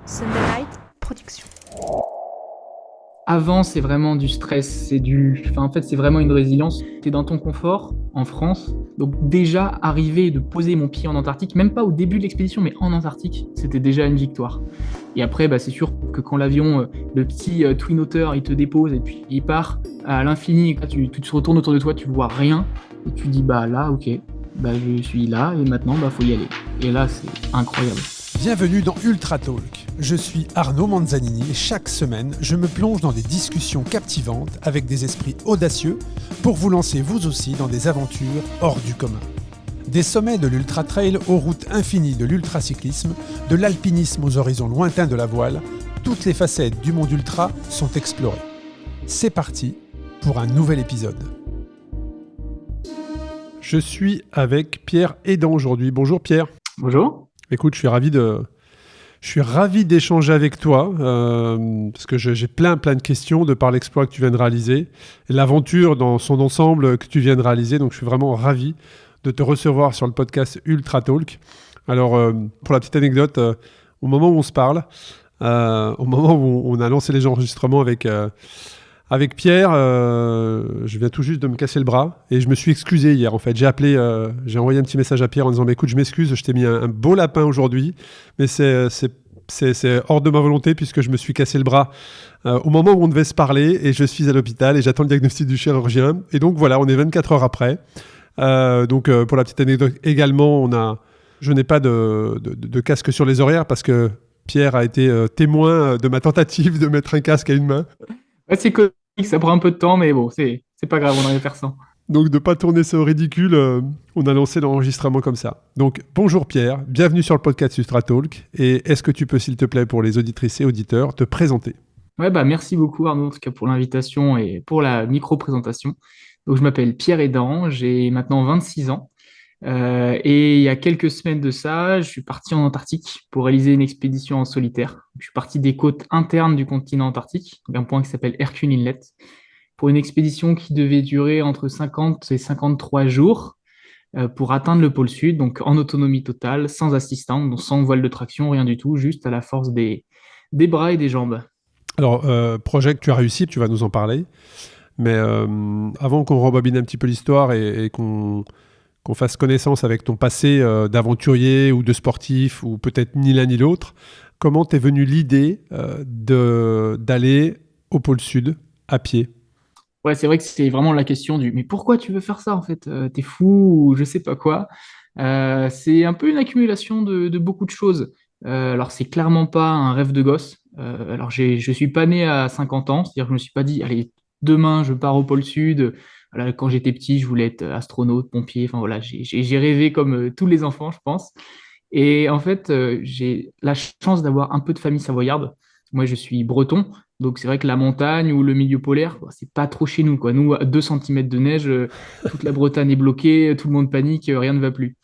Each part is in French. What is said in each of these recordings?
Sunderlight Production. Avant, c'est vraiment du stress, c'est vraiment une résilience. T'es dans ton confort, en France. Donc déjà, arriver et de poser mon pied en Antarctique, même pas au début de l'expédition, mais en Antarctique, c'était déjà une victoire. Et après, c'est sûr que quand l'avion, le petit Twin Otter, il te dépose et puis il part à l'infini, et que là, tu te retournes autour de toi, tu vois rien, et tu dis, là, ok, je suis là, et maintenant, faut y aller. Et là, c'est incroyable. Bienvenue dans Ultra Talk. Je suis Arnaud Manzanini et chaque semaine, je me plonge dans des discussions captivantes avec des esprits audacieux pour vous lancer vous aussi dans des aventures hors du commun. Des sommets de l'Ultra Trail aux routes infinies de l'ultracyclisme, de l'alpinisme aux horizons lointains de la voile, toutes les facettes du monde ultra sont explorées. C'est parti pour un nouvel épisode. Je suis avec Pierre Edan aujourd'hui. Bonjour Pierre. Bonjour. Écoute, je suis ravi d'échanger avec toi parce que j'ai plein de questions de par l'exploit que tu viens de réaliser et l'aventure dans son ensemble que tu viens de réaliser. Donc, je suis vraiment ravi de te recevoir sur le podcast Ultra Talk. Alors, pour la petite anecdote, au moment où on se parle, au moment où on a lancé les enregistrements avec Pierre, je viens tout juste de me casser le bras et je me suis excusé hier en fait. J'ai envoyé un petit message à Pierre en disant écoute, je m'excuse, je t'ai mis un beau lapin aujourd'hui, mais c'est hors de ma volonté puisque je me suis cassé le bras au moment où on devait se parler et je suis à l'hôpital et j'attends le diagnostic du chirurgien. Et donc voilà, on est 24 heures après. Pour la petite anecdote également, je n'ai pas de casque sur les oreilles parce que Pierre a été témoin de ma tentative de mettre un casque à une main. Ouais, c'est comique, ça prend un peu de temps, mais bon, c'est pas grave, on arrive à faire ça. Donc de ne pas tourner ça au ridicule, on a lancé l'enregistrement comme ça. Donc bonjour Pierre, bienvenue sur le podcast Ultra Talk. Et est-ce que tu peux, s'il te plaît, pour les auditrices et auditeurs, te présenter ? Ouais, merci beaucoup Arnaud, en tout cas pour l'invitation et pour la micro-présentation. Donc je m'appelle Pierre Edan, j'ai maintenant 26 ans. Et il y a quelques semaines de ça, je suis parti en Antarctique pour réaliser une expédition en solitaire. Je suis parti des côtes internes du continent antarctique, d'un point qui s'appelle Hercule Inlet, pour une expédition qui devait durer entre 50 et 53 jours pour atteindre le pôle sud, donc en autonomie totale, sans assistant, donc sans voile de traction, rien du tout, juste à la force des bras et des jambes. Alors, projet que tu as réussi, tu vas nous en parler. Mais avant qu'on rembobine un petit peu l'histoire et qu'on fasse connaissance avec ton passé d'aventurier ou de sportif, ou peut-être ni l'un ni l'autre, comment t'es venue l'idée d'aller au pôle Sud à pied ? Ouais, c'est vrai que c'est vraiment la question du mais pourquoi tu veux faire ça en fait? T'es fou ou je sais pas quoi. C'est un peu une accumulation de beaucoup de choses. Alors, c'est clairement pas un rêve de gosse. Alors, je suis pas né à 50 ans, c'est-à-dire que je me suis pas dit, allez, demain je pars au pôle Sud. Voilà, quand j'étais petit, je voulais être astronaute, pompier. Enfin voilà, j'ai rêvé comme tous les enfants, je pense. Et en fait, j'ai la chance d'avoir un peu de famille savoyarde. Moi, je suis breton, donc c'est vrai que la montagne ou le milieu polaire, c'est pas trop chez nous, quoi. Nous, à 2 centimètres de neige, toute la Bretagne est bloquée, tout le monde panique, rien ne va plus.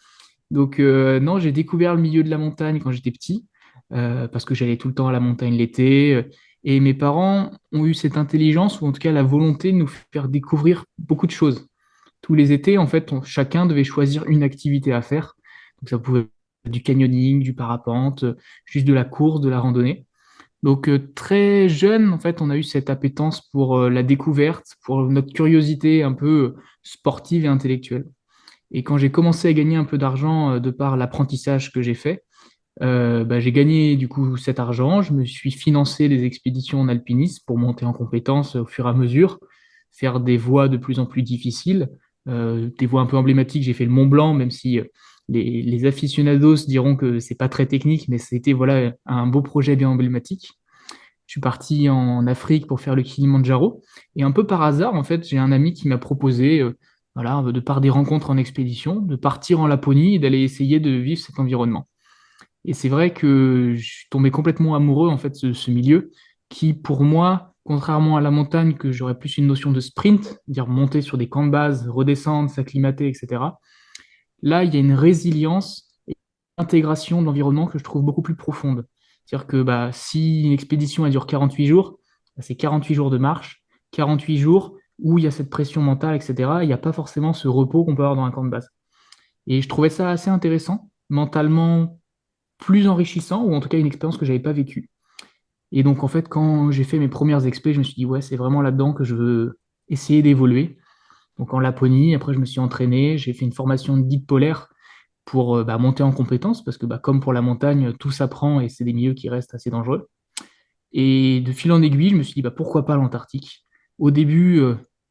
Donc non, j'ai découvert le milieu de la montagne quand j'étais petit, parce que j'allais tout le temps à la montagne l'été. Et mes parents ont eu cette intelligence, ou en tout cas la volonté de nous faire découvrir beaucoup de choses. Tous les étés, en fait, chacun devait choisir une activité à faire. Donc ça pouvait être du canyoning, du parapente, juste de la course, de la randonnée. Donc très jeune, en fait, on a eu cette appétence pour la découverte, pour notre curiosité un peu sportive et intellectuelle. Et quand j'ai commencé à gagner un peu d'argent de par l'apprentissage que j'ai fait, j'ai gagné du coup cet argent. Je me suis financé des expéditions en alpinisme pour monter en compétences au fur et à mesure, faire des voies de plus en plus difficiles, des voies un peu emblématiques. J'ai fait le Mont Blanc, même si les aficionados diront que c'est pas très technique, mais c'était voilà un beau projet bien emblématique. Je suis parti en Afrique pour faire le Kilimandjaro. Et un peu par hasard, en fait, j'ai un ami qui m'a proposé, voilà, de par des rencontres en expédition, de partir en Laponie et d'aller essayer de vivre cet environnement. Et c'est vrai que je suis tombé complètement amoureux en fait de ce milieu qui, pour moi, contrairement à la montagne, que j'aurais plus une notion de sprint, dire monter sur des camps de base, redescendre, s'acclimater, etc. Là, il y a une résilience et une intégration de l'environnement que je trouve beaucoup plus profonde. C'est-à-dire que si une expédition elle dure 48 jours, c'est 48 jours de marche, 48 jours où il y a cette pression mentale, etc. Il n'y a pas forcément ce repos qu'on peut avoir dans un camp de base. Et je trouvais ça assez intéressant, mentalement plus enrichissant, ou en tout cas une expérience que je n'avais pas vécue. Et donc, en fait, quand j'ai fait mes premières expés, je me suis dit, ouais, c'est vraiment là-dedans que je veux essayer d'évoluer. Donc, en Laponie, après, je me suis entraîné, j'ai fait une formation de guide polaire pour monter en compétences, parce que comme pour la montagne, tout s'apprend et c'est des milieux qui restent assez dangereux. Et de fil en aiguille, je me suis dit, pourquoi pas l'Antarctique? Au début,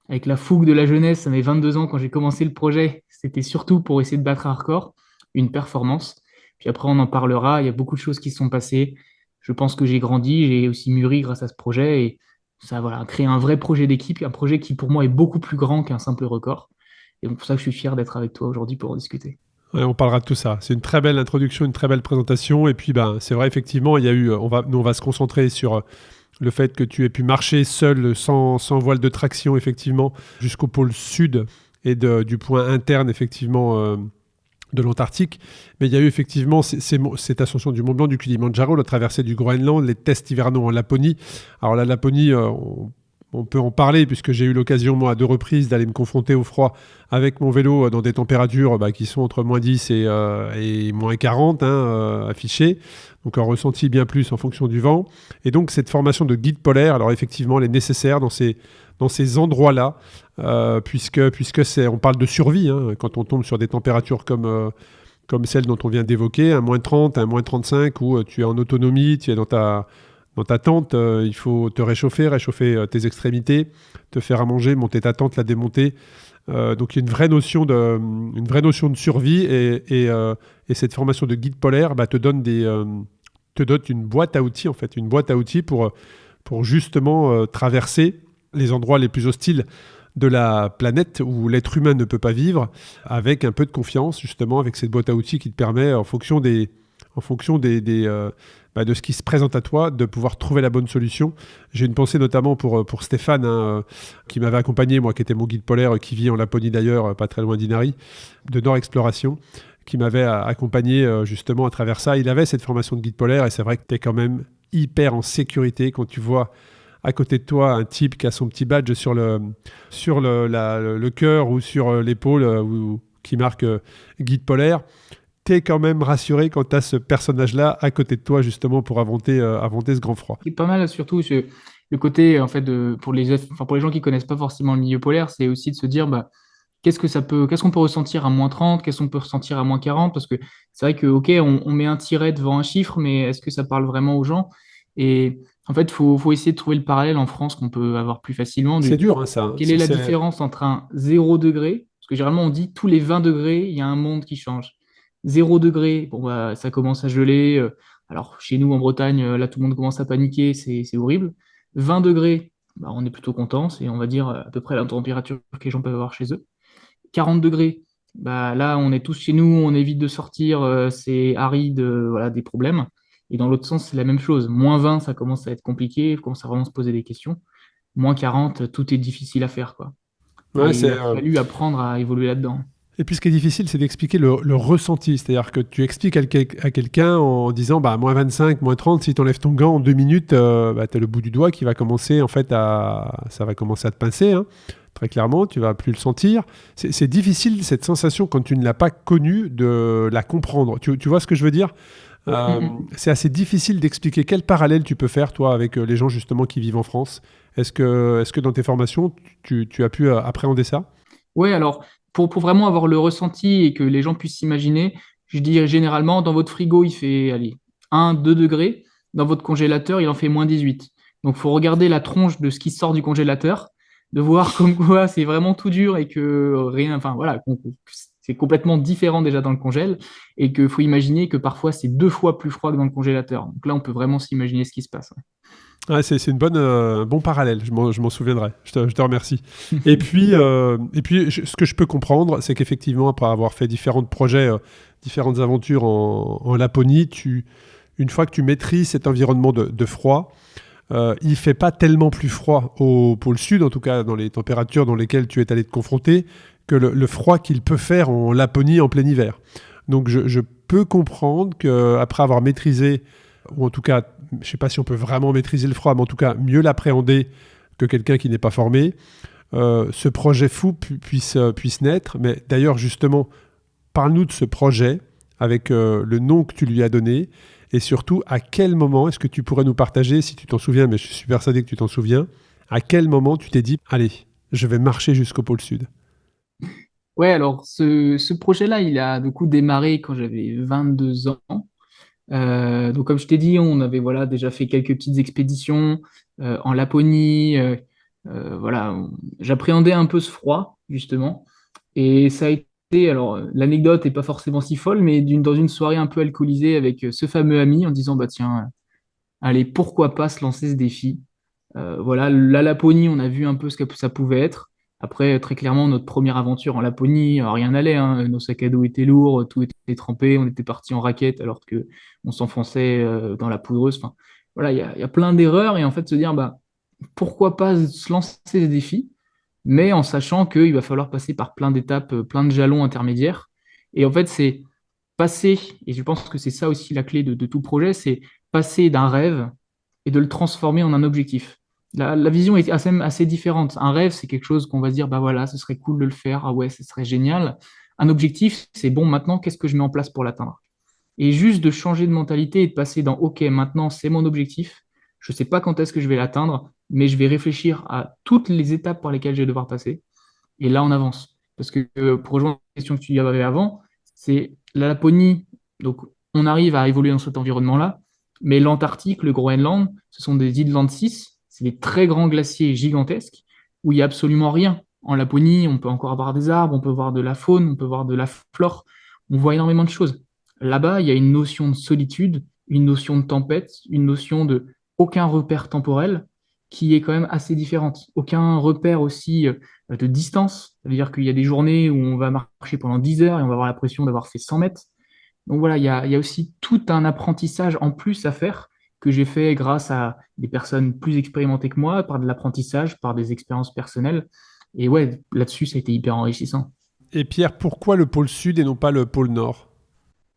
avec la fougue de la jeunesse, à mes 22 ans, quand j'ai commencé le projet, c'était surtout pour essayer de battre un record, une performance. Puis après, on en parlera, il y a beaucoup de choses qui se sont passées. Je pense que j'ai grandi, j'ai aussi mûri grâce à ce projet et ça voilà, a créé un vrai projet d'équipe, un projet qui pour moi est beaucoup plus grand qu'un simple record. Et donc pour ça que je suis fier d'être avec toi aujourd'hui pour en discuter. Ouais, on parlera de tout ça. C'est une très belle introduction, une très belle présentation. Et puis, c'est vrai, effectivement, il y a eu. Nous, on va se concentrer sur le fait que tu aies pu marcher seul, sans voile de traction, effectivement, jusqu'au pôle sud et du point interne, effectivement, de l'Antarctique. Mais il y a eu effectivement cette ascension du Mont Blanc, du Kilimanjaro, la traversée du Groenland, les tests hivernaux en Laponie. Alors, la Laponie, on peut en parler puisque j'ai eu l'occasion, moi, à 2 reprises d'aller me confronter au froid avec mon vélo dans des températures qui sont entre moins 10 et moins 40 affichées. Donc un ressenti bien plus en fonction du vent. Et donc cette formation de guide polaire, alors effectivement, elle est nécessaire dans ces endroits-là, puisque on parle de survie quand on tombe sur des températures comme celle dont on vient d'évoquer, un moins 30, un moins 35, où tu es en autonomie, tu es dans ta tente, il faut te réchauffer tes extrémités, te faire à manger, monter ta tente, la démonter. Donc il y a une vraie notion de survie et cette formation de guide polaire te donne une boîte à outils, en fait, une boîte à outils pour justement traverser les endroits les plus hostiles de la planète où l'être humain ne peut pas vivre, avec un peu de confiance, justement, avec cette boîte à outils qui te permet, en fonction de ce qui se présente à toi, de pouvoir trouver la bonne solution. J'ai une pensée notamment pour Stéphane, qui m'avait accompagné, moi qui était mon guide polaire, qui vit en Laponie d'ailleurs, pas très loin d'Inari, de Nord Exploration, qui m'avait accompagné justement à travers ça. Il avait cette formation de guide polaire et c'est vrai que tu es quand même hyper en sécurité quand tu vois à côté de toi un type qui a son petit badge sur le cœur ou sur l'épaule qui marque guide polaire. T'es quand même rassuré quand tu as ce personnage-là à côté de toi, justement, pour affronter ce grand froid. C'est pas mal, surtout le côté, en fait, pour les gens qui connaissent pas forcément le milieu polaire, c'est aussi de se dire, qu'est-ce qu'on peut ressentir à moins 30, qu'est-ce qu'on peut ressentir à moins 40, parce que c'est vrai que, ok, on met un tiret devant un chiffre, mais est-ce que ça parle vraiment aux gens? Et en fait, faut essayer de trouver le parallèle en France qu'on peut avoir plus facilement C'est dur, hein, ça. quelle est la différence entre un 0 degré, parce que généralement on dit tous les 20 degrés, il y a un monde qui change. 0 degré, ça commence à geler. Alors chez nous en Bretagne, là tout le monde commence à paniquer, c'est horrible. 20 degrés, on est plutôt content, c'est on va dire à peu près la température que les gens peuvent avoir chez eux. 40 degrés, là on est tous chez nous, on évite de sortir, c'est aride, voilà, des problèmes. Et dans l'autre sens, c'est la même chose. Moins 20, ça commence à être compliqué, il commence à vraiment se poser des questions. Moins 40, tout est difficile à faire, quoi. Ouais, Et il a fallu apprendre à évoluer là-dedans. Et puis ce qui est difficile, c'est d'expliquer le ressenti. C'est-à-dire que tu expliques à quelqu'un en disant moins 25, moins 30, si tu enlèves ton gant en 2 minutes, tu as le bout du doigt qui va commencer ça va commencer à te pincer. Très clairement, tu vas plus le sentir. C'est difficile, cette sensation, quand tu ne l'as pas connue, de la comprendre. Tu vois ce que je veux dire ? C'est assez difficile d'expliquer quel parallèle tu peux faire, toi, avec les gens justement qui vivent en France. Est-ce que dans tes formations, tu as pu appréhender ça ? Oui, alors, pour vraiment avoir le ressenti et que les gens puissent s'imaginer, je dis généralement, dans votre frigo, il fait, allez, 1, 2 degrés. Dans votre congélateur, il en fait moins 18. Donc, il faut regarder la tronche de ce qui sort du congélateur, de voir comme quoi c'est vraiment tout dur et que rien, enfin voilà, c'est complètement différent déjà dans le congèle et qu'il faut imaginer que parfois c'est 2 fois plus froid que dans le congélateur. Donc là, on peut vraiment s'imaginer ce qui se passe. Ouais, c'est une bon parallèle, je m'en souviendrai, je te remercie. Et puis, ce que je peux comprendre, c'est qu'effectivement, après avoir fait différents projets, différentes aventures en Laponie, une fois que tu maîtrises cet environnement de froid, il ne fait pas tellement plus froid au pôle sud, en tout cas dans les températures dans lesquelles tu es allé te confronter, que le froid qu'il peut faire en Laponie en plein hiver. Donc je peux comprendre qu'après avoir maîtrisé, ou en tout cas, je ne sais pas si on peut vraiment maîtriser le froid, mais en tout cas mieux l'appréhender que quelqu'un qui n'est pas formé, ce projet fou puisse naître. Mais d'ailleurs, justement, parle-nous de ce projet avec le nom que tu lui as donné Et surtout, à quel moment est-ce que tu pourrais nous partager, si tu t'en souviens, mais je suis persuadé que tu t'en souviens, à quel moment tu t'es dit, allez, je vais marcher jusqu'au pôle Sud? Ouais, alors ce projet-là, il a du coup démarré quand j'avais 22 ans. Donc comme je t'ai dit, on avait voilà déjà fait quelques petites expéditions en Laponie. Voilà, j'appréhendais un peu ce froid justement, et ça a été alors l'anecdote est pas forcément si folle, mais dans une soirée un peu alcoolisée avec ce fameux ami en disant bah tiens, allez pourquoi pas se lancer ce défi. Voilà, la Laponie, on a vu un peu ce que ça pouvait être. Après, très clairement, notre première aventure en Laponie, rien n'allait, hein. Nos sacs à dos étaient lourds, tout était trempé, on était parti en raquette alors que on s'enfonçait dans la poudreuse. Enfin, voilà, il y a plein d'erreurs et en fait se dire, bah, pourquoi pas se lancer des défis, mais en sachant qu'il va falloir passer par plein d'étapes, plein de jalons intermédiaires. Et en fait, c'est passer, et je pense que c'est ça aussi la clé de tout projet, c'est passer d'un rêve et de le transformer en un objectif. La vision est assez différente. Un rêve, c'est quelque chose qu'on va se dire, bah voilà, ce serait cool de le faire, ah ouais, ce serait génial. Un objectif, c'est bon, maintenant, qu'est-ce que je mets en place pour l'atteindre? Et juste de changer de mentalité et de passer dans, OK, maintenant, c'est mon objectif, je ne sais pas quand est-ce que je vais l'atteindre, mais je vais réfléchir à toutes les étapes par lesquelles je vais devoir passer. Et là, on avance. Parce que pour rejoindre la question que tu y avais avant, c'est la Laponie. Donc, on arrive à évoluer dans cet environnement-là. Mais l'Antarctique, le Groenland, ce sont des îles Landsys. C'est des très grands glaciers gigantesques où il n'y a absolument rien. En Laponie, on peut encore avoir des arbres, on peut voir de la faune, on peut voir de la flore. On voit énormément de choses. Là-bas, il y a une notion de solitude, une notion de tempête, une notion de aucun repère temporel qui est quand même assez différente. Aucun repère aussi de distance. Ça veut dire qu'il y a des journées où on va marcher pendant 10 heures et on va avoir l'impression d'avoir fait 100 mètres. Donc voilà, il y a aussi tout un apprentissage en plus à faire que j'ai fait grâce à des personnes plus expérimentées que moi, par de l'apprentissage, par des expériences personnelles. Et ouais, là-dessus, ça a été hyper enrichissant. Et Pierre, pourquoi le pôle Sud et non pas le pôle Nord?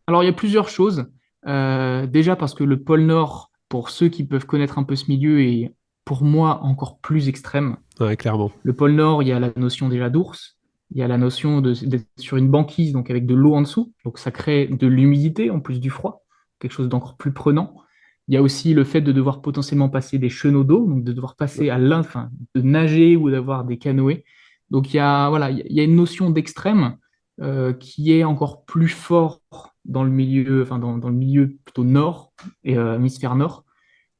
Alors, il y a plusieurs choses. Déjà parce que le pôle Nord, pour ceux qui peuvent connaître un peu ce milieu, est pour moi encore plus extrême. Ouais, clairement. Le pôle Nord, il y a la notion déjà d'ours, il y a la notion d'être sur une banquise, donc avec de l'eau en dessous, donc ça crée de l'humidité en plus du froid, quelque chose d'encore plus prenant. Il y a aussi le fait de devoir potentiellement passer des chenaux d'eau, donc de devoir passer enfin, de nager ou d'avoir des canoës. Donc il y a, voilà, il y a une notion d'extrême qui est encore plus fort dans le milieu, enfin dans le milieu plutôt nord, et hémisphère nord,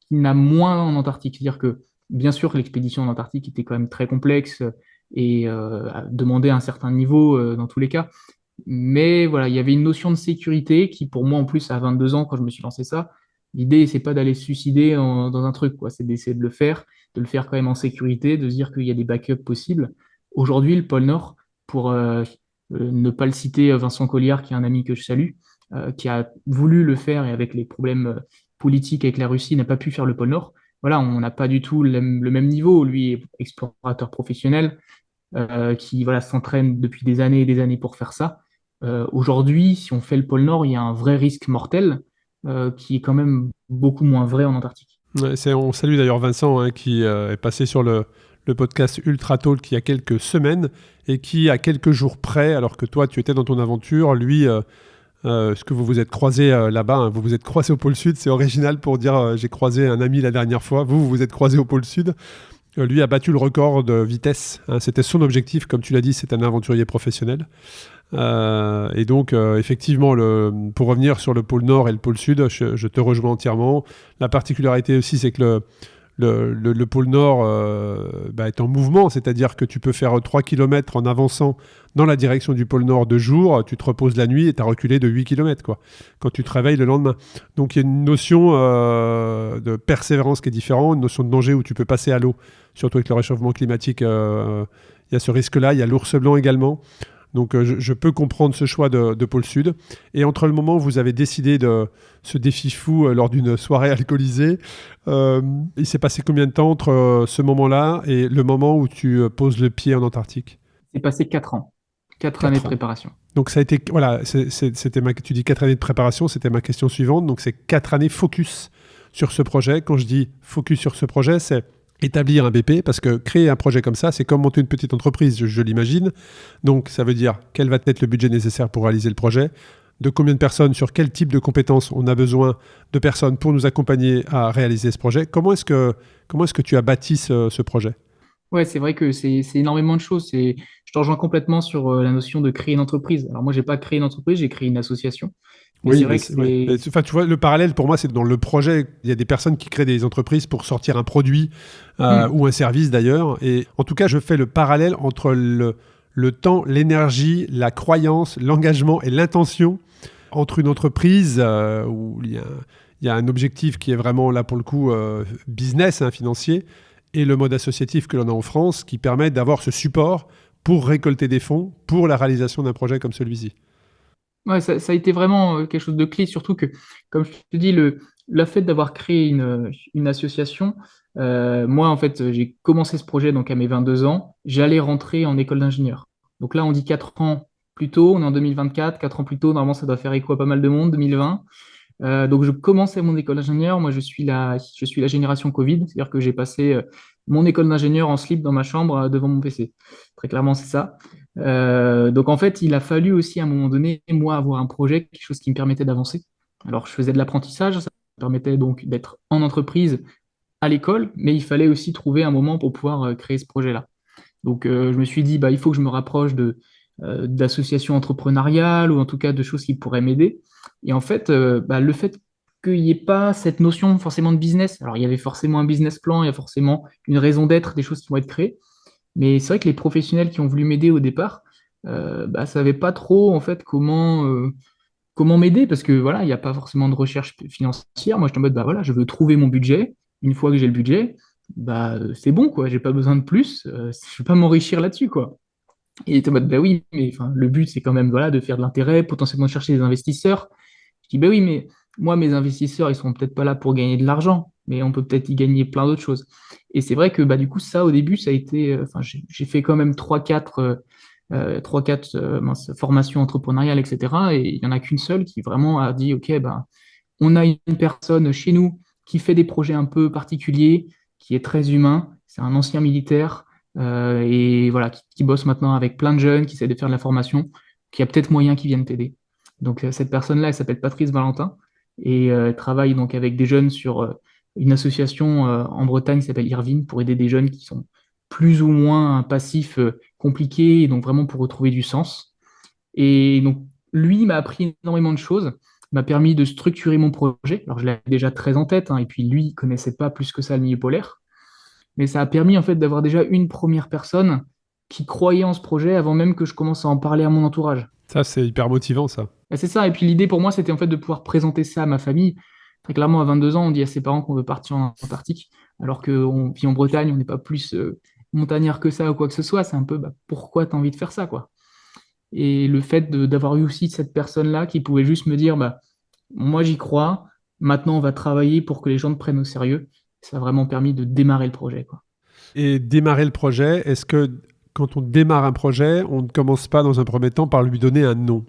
qui n'a moins en Antarctique. C'est-à-dire que, bien sûr, l'expédition en Antarctique était quand même très complexe et demandait un certain niveau dans tous les cas. Mais voilà, il y avait une notion de sécurité qui, pour moi, en plus, à 22 ans, quand je me suis lancé ça, l'idée, c'est pas d'aller se suicider dans un truc, quoi. C'est d'essayer de le faire quand même en sécurité, de se dire qu'il y a des backups possibles. Aujourd'hui, le pôle Nord, pour ne pas le citer, Vincent Colliard, qui est un ami que je salue, qui a voulu le faire et avec les problèmes politique avec la Russie, n'a pas pu faire le pôle Nord. Voilà, on n'a pas du tout le même niveau. Lui est explorateur professionnel qui voilà, s'entraîne depuis des années et des années pour faire ça. Aujourd'hui, si on fait le pôle Nord, il y a un vrai risque mortel qui est quand même beaucoup moins vrai en Antarctique. Ouais, on salue d'ailleurs Vincent hein, qui est passé sur le podcast Ultra Talk il y a quelques semaines et qui, à quelques jours près, alors que toi tu étais dans ton aventure, lui, ce que vous vous êtes croisés là-bas, hein, vous vous êtes croisés au pôle Sud, c'est original pour dire j'ai croisé un ami la dernière fois, vous vous êtes croisés au pôle Sud. Lui a battu le record de vitesse, hein, c'était son objectif, comme tu l'as dit, c'est un aventurier professionnel. Et donc, effectivement, pour revenir sur le pôle Nord et le pôle Sud, je te rejoins entièrement. La particularité aussi, c'est que le pôle Nord est en mouvement, c'est-à-dire que tu peux faire 3 km en avançant dans la direction du pôle Nord de jour, tu te reposes la nuit et tu as reculé de 8 km quoi, quand tu te réveilles le lendemain. Donc il y a une notion de persévérance qui est différente, une notion de danger où tu peux passer à l'eau, surtout avec le réchauffement climatique, il y a ce risque-là, il y a l'ours blanc également. Donc je peux comprendre ce choix de pôle Sud. Et entre le moment où vous avez décidé de ce défi fou lors d'une soirée alcoolisée, il s'est passé combien de temps entre ce moment-là et le moment où tu poses le pied en Antarctique? C'est passé 4 ans, 4 années de 4 ans. préparation. Donc ça a été, voilà, tu dis 4 années de préparation, c'était ma question suivante. Donc c'est 4 années focus sur ce projet. Quand je dis focus sur ce projet, c'est établir un BP, parce que créer un projet comme ça, c'est comme monter une petite entreprise, je l'imagine. Donc, ça veut dire quel va être le budget nécessaire pour réaliser le projet, de combien de personnes, sur quel type de compétences on a besoin de personnes pour nous accompagner à réaliser ce projet. Comment est-ce que tu as bâti ce projet? Ouais, c'est vrai que c'est énormément de choses. Je te rejoins complètement sur la notion de créer une entreprise. Alors moi, j'ai pas créé une entreprise, j'ai créé une association. Mais c'est Oui, mais vrai que ouais. Enfin, tu vois, le parallèle pour moi, c'est dans le projet. Il y a des personnes qui créent des entreprises pour sortir un produit Hmm. ou un service d'ailleurs. Et en tout cas, je fais le parallèle entre le temps, l'énergie, la croyance, l'engagement et l'intention entre une entreprise où il y a un objectif qui est vraiment là pour le coup business, hein, financier, et le mode associatif que l'on a en France qui permet d'avoir ce support pour récolter des fonds pour la réalisation d'un projet comme celui-ci. Ouais, ça a été vraiment quelque chose de clé, surtout que, comme je te dis, le fait d'avoir créé une association, moi, en fait, j'ai commencé ce projet donc à mes 22 ans, j'allais rentrer en école d'ingénieur. Donc là, on dit 4 ans plus tôt, on est en 2024, 4 ans plus tôt, normalement, ça doit faire écho à pas mal de monde, 2020. Donc je commençais mon école d'ingénieur, moi je suis la génération Covid, c'est-à-dire que j'ai passé mon école d'ingénieur en slip dans ma chambre devant mon PC. Très clairement, c'est ça. Donc en fait, il a fallu aussi à un moment donné, moi, avoir un projet, quelque chose qui me permettait d'avancer. Alors je faisais de l'apprentissage, ça me permettait donc d'être en entreprise à l'école, mais il fallait aussi trouver un moment pour pouvoir créer ce projet-là. Donc je me suis dit, bah, il faut que je me rapproche d'associations entrepreneuriales ou en tout cas de choses qui pourraient m'aider. Et en fait, bah, le fait qu'il n'y ait pas cette notion forcément de business, alors il y avait forcément un business plan, il y a forcément une raison d'être des choses qui vont être créées, mais c'est vrai que les professionnels qui ont voulu m'aider au départ, bah, savaient pas trop en fait comment m'aider parce que voilà, il n'y a pas forcément de recherche financière. Moi, je suis en mode, bah voilà, je veux trouver mon budget. Une fois que j'ai le budget, bah c'est bon quoi, j'ai pas besoin de plus, je vais pas m'enrichir là-dessus quoi. Et il était en mode, bah oui, mais enfin, le but c'est quand même voilà, de faire de l'intérêt, potentiellement de chercher des investisseurs. Je dis, bah oui, mais moi, mes investisseurs, ils sont peut-être pas là pour gagner de l'argent, mais on peut peut-être y gagner plein d'autres choses. Et c'est vrai que bah, du coup, ça, au début, ça a été, enfin, j'ai fait quand même 3-4 formations entrepreneuriales, etc. Et il n'y en a qu'une seule qui vraiment a dit, OK, bah, on a une personne chez nous qui fait des projets un peu particuliers, qui est très humain, c'est un ancien militaire, et voilà, qui bosse maintenant avec plein de jeunes, qui essaie de faire de la formation, qui a peut-être moyen qui vienne t'aider. Donc cette personne-là, elle s'appelle Patrice Valentin, et elle travaille donc avec des jeunes sur une association en Bretagne qui s'appelle Irvine, pour aider des jeunes qui sont plus ou moins passifs, compliqués, et donc vraiment pour retrouver du sens. Et donc, lui m'a appris énormément de choses, m'a permis de structurer mon projet. Alors, je l'avais déjà très en tête, hein, et puis lui, il connaissait pas plus que ça le milieu polaire, mais ça a permis en fait d'avoir déjà une première personne qui croyait en ce projet avant même que je commence à en parler à mon entourage. Ça, c'est hyper motivant, ça. Et c'est ça, et puis l'idée pour moi, c'était en fait de pouvoir présenter ça à ma famille. Très clairement, à 22 ans, on dit à ses parents qu'on veut partir en Antarctique, alors qu'on vit en Bretagne, on n'est pas plus montagnard que ça ou quoi que ce soit. C'est un peu, bah, pourquoi tu as envie de faire ça, quoi. Et le fait d'avoir eu aussi cette personne-là qui pouvait juste me dire, bah, moi j'y crois, maintenant on va travailler pour que les gens te prennent au sérieux. Ça a vraiment permis de démarrer le projet, quoi. Et démarrer le projet, est-ce que quand on démarre un projet, on ne commence pas dans un premier temps par lui donner un nom?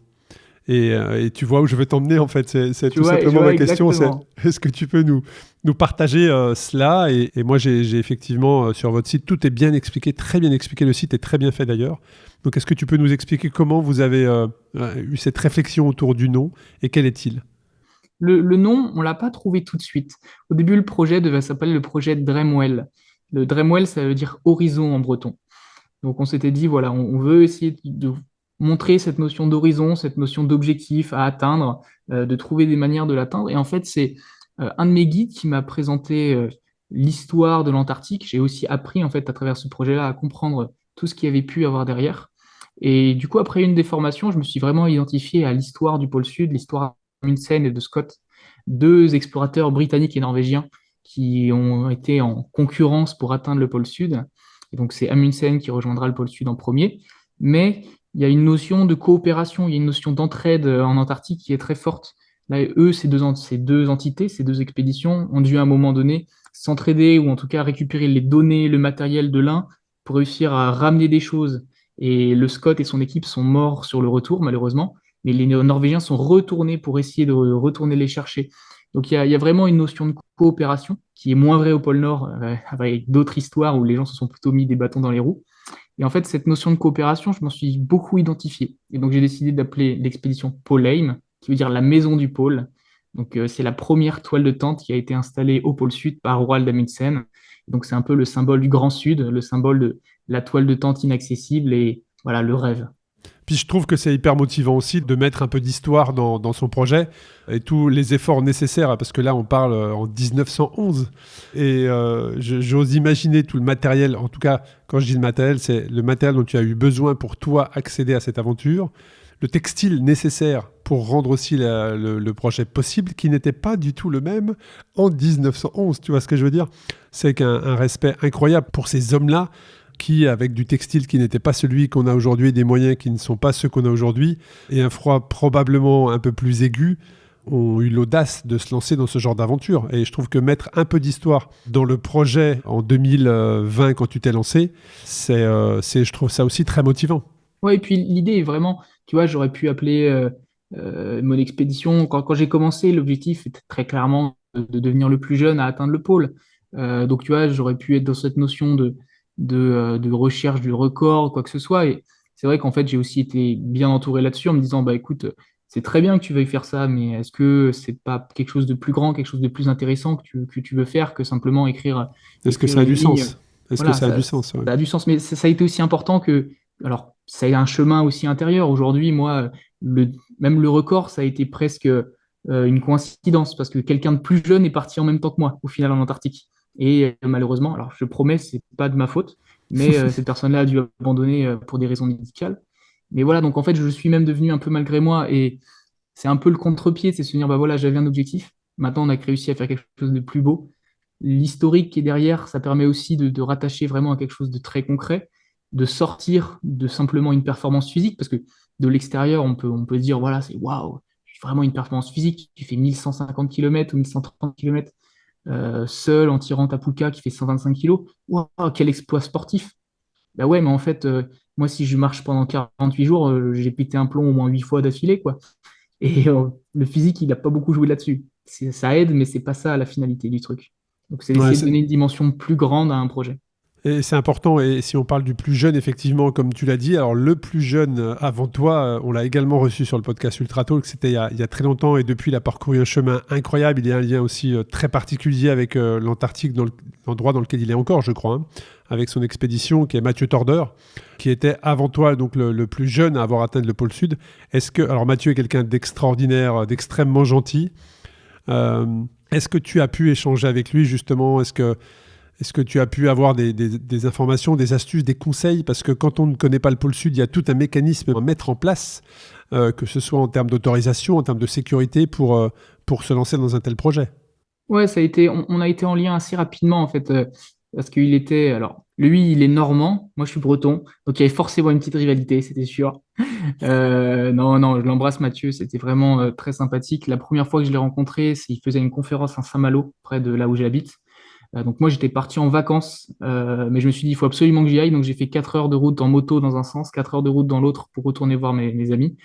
Et tu vois où je veux t'emmener en fait, c'est Tu tout vois, je simplement vois ma question, c'est exactement. est-ce que tu peux nous partager cela et moi j'ai effectivement sur votre site, tout est bien expliqué, très bien expliqué, le site est très bien fait d'ailleurs. Donc est-ce que tu peux nous expliquer comment vous avez eu cette réflexion autour du nom et quel est-il? Le nom, on l'a pas trouvé tout de suite. Au début, le projet devait s'appeler le projet Dreamwell. Le Dreamwell, ça veut dire horizon en breton. Donc on s'était dit, voilà, on veut essayer de montrer cette notion d'horizon, cette notion d'objectif à atteindre, de trouver des manières de l'atteindre. Et en fait, c'est un de mes guides qui m'a présenté l'histoire de l'Antarctique. J'ai aussi appris, en fait, à travers ce projet-là, à comprendre tout ce qu'il y avait pu avoir derrière. Et du coup, après une des formations, je me suis vraiment identifié à l'histoire du pôle Sud, l'histoire d'Amundsen et de Scott, deux explorateurs britanniques et norvégiens qui ont été en concurrence pour atteindre le pôle Sud. Et donc, c'est Amundsen qui rejoindra le pôle Sud en premier. Mais il y a une notion de coopération, il y a une notion d'entraide en Antarctique qui est très forte. Là, eux, ces deux entités, ces deux expéditions, ont dû à un moment donné s'entraider ou en tout cas récupérer les données, le matériel de l'un pour réussir à ramener des choses. Et le Scott et son équipe sont morts sur le retour, malheureusement. Mais les Norvégiens sont retournés pour essayer de retourner les chercher. Donc il y a vraiment une notion de coopération qui est moins vraie au pôle Nord, avec d'autres histoires où les gens se sont plutôt mis des bâtons dans les roues. Et en fait, cette notion de coopération, je m'en suis beaucoup identifié. Et donc j'ai décidé d'appeler l'expédition Polheim, qui veut dire la maison du pôle. Donc, c'est la première toile de tente qui a été installée au pôle Sud par Roald Amundsen. Donc, c'est un peu le symbole du Grand Sud, le symbole de la toile de tente inaccessible et voilà, le rêve. Puis je trouve que c'est hyper motivant aussi de mettre un peu d'histoire dans son projet et tous les efforts nécessaires, parce que là on parle en 1911 et j'ose imaginer tout le matériel, en tout cas quand je dis le matériel, c'est le matériel dont tu as eu besoin pour toi accéder à cette aventure, le textile nécessaire pour rendre aussi le projet possible, qui n'était pas du tout le même en 1911, tu vois ce que je veux dire? C'est qu'un respect incroyable pour ces hommes-là qui, avec du textile qui n'était pas celui qu'on a aujourd'hui, des moyens qui ne sont pas ceux qu'on a aujourd'hui, et un froid probablement un peu plus aigu, ont eu l'audace de se lancer dans ce genre d'aventure. Et je trouve que mettre un peu d'histoire dans le projet en 2020, quand tu t'es lancé, je trouve ça aussi très motivant. Ouais, et puis l'idée est vraiment, tu vois, j'aurais pu appeler mon expédition. Quand j'ai commencé, l'objectif était très clairement de devenir le plus jeune à atteindre le pôle. Donc, tu vois, j'aurais pu être dans cette notion de recherche du record, quoi que ce soit. Et c'est vrai qu'en fait, j'ai aussi été bien entouré là-dessus en me disant, bah écoute, c'est très bien que tu veuilles faire ça, mais est-ce que c'est pas quelque chose de plus grand, quelque chose de plus intéressant que tu veux faire que simplement Est-ce que écrire ça a une du ligne? sens? Est-ce que Voilà, ça a du sens? Ouais. ça a du sens, mais ça a été aussi important que, alors, ça a un chemin aussi intérieur. Aujourd'hui, moi, même le record, ça a été presque une coïncidence parce que quelqu'un de plus jeune est parti en même temps que moi, au final, en Antarctique. Et malheureusement, alors je promets, c'est pas de ma faute, mais cette personne-là a dû abandonner pour des raisons médicales. Mais voilà, donc en fait, je suis même devenu un peu malgré moi et c'est un peu le contre-pied, c'est se dire, bah voilà, j'avais un objectif. Maintenant, on a réussi à faire quelque chose de plus beau. L'historique qui est derrière, ça permet aussi de rattacher vraiment à quelque chose de très concret, de sortir de simplement une performance physique, parce que de l'extérieur, on peut dire, voilà, c'est waouh, vraiment une performance physique. Tu fais 1150 km ou 1130 km seul en tirant ta Puka qui fait 125 kg. Waouh, quel exploit sportif! Bah ouais, mais en fait, moi, si je marche pendant 48 jours, j'ai pété un plomb au moins 8 fois d'affilée, quoi. Et le physique, il n'a pas beaucoup joué là-dessus. Ça aide, mais c'est pas ça la finalité du truc. Donc, c'est Ouais, d'essayer de donner une dimension plus grande à un projet. et c'est important, et si on parle du plus jeune, effectivement, comme tu l'as dit, alors le plus jeune avant toi, on l'a également reçu sur le podcast Ultra Talk, c'était il y a très longtemps, et depuis il a parcouru un chemin incroyable, il y a un lien aussi très particulier avec l'Antarctique, dans l'endroit dans lequel il est encore, je crois, hein, avec son expédition, qui est Mathieu Torder, qui était avant toi donc le plus jeune à avoir atteint le pôle Sud. Alors Mathieu est quelqu'un d'extraordinaire, d'extrêmement gentil. Euh, Est-ce que tu as pu échanger avec lui justement? Est-ce que tu as pu avoir des informations, des astuces, des conseils? Parce que quand on ne connaît pas le pôle Sud, il y a tout un mécanisme à mettre en place, que ce soit en termes d'autorisation, en termes de sécurité, pour se lancer dans un tel projet. Ouais, on a été en lien assez rapidement, en fait, parce qu'il était, alors, lui, il est normand, moi, je suis breton, donc il y avait forcément une petite rivalité, c'était sûr. Non, non, je l'embrasse, Mathieu, c'était vraiment très sympathique. La première fois que je l'ai rencontré, il faisait une conférence à Saint-Malo, près de là où j'habite. Donc moi, j'étais parti en vacances, mais je me suis dit, il faut absolument que j'y aille. Donc j'ai fait 4 heures de route en moto dans un sens, 4 heures de route dans l'autre pour retourner voir mes amis.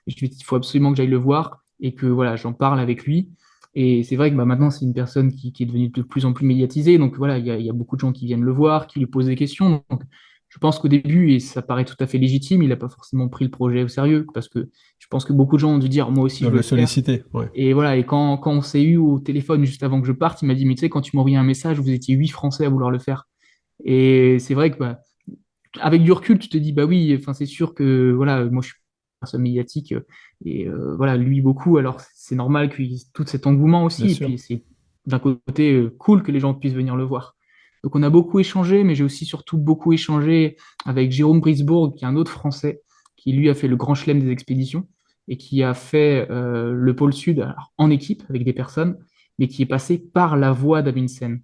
Et je me suis dit, il faut absolument que j'aille le voir et que voilà, j'en parle avec lui. Et c'est vrai que bah, maintenant, c'est une personne qui est devenue de plus en plus médiatisée. Donc voilà, il y a beaucoup de gens qui viennent le voir, qui lui posent des questions. Donc je pense qu'au début, et ça paraît tout à fait légitime, il n'a pas forcément pris le projet au sérieux parce que je pense que beaucoup de gens ont dû dire, moi aussi, je Doivent veux le le faire. solliciter, ouais. Et voilà, et quand on s'est eu au téléphone juste avant que je parte, il m'a dit, mais tu sais, quand tu m'as envoyé un message, vous étiez 8 Français à vouloir le faire. Et c'est vrai que bah, avec du recul, tu te dis, bah oui, enfin, c'est sûr que voilà, moi je suis une personne médiatique et voilà, lui beaucoup, alors c'est normal qu'il y ait tout cet engouement Bien aussi. Et sûr. puis c'est d'un côté cool que les gens puissent venir le voir. Donc on a beaucoup échangé, mais j'ai aussi surtout beaucoup échangé avec Jérôme Brisbourg, qui est un autre Français, qui lui a fait le Grand Chelem des expéditions et qui a fait le pôle Sud alors, en équipe avec des personnes, mais qui est passé par la voie d'Amundsen.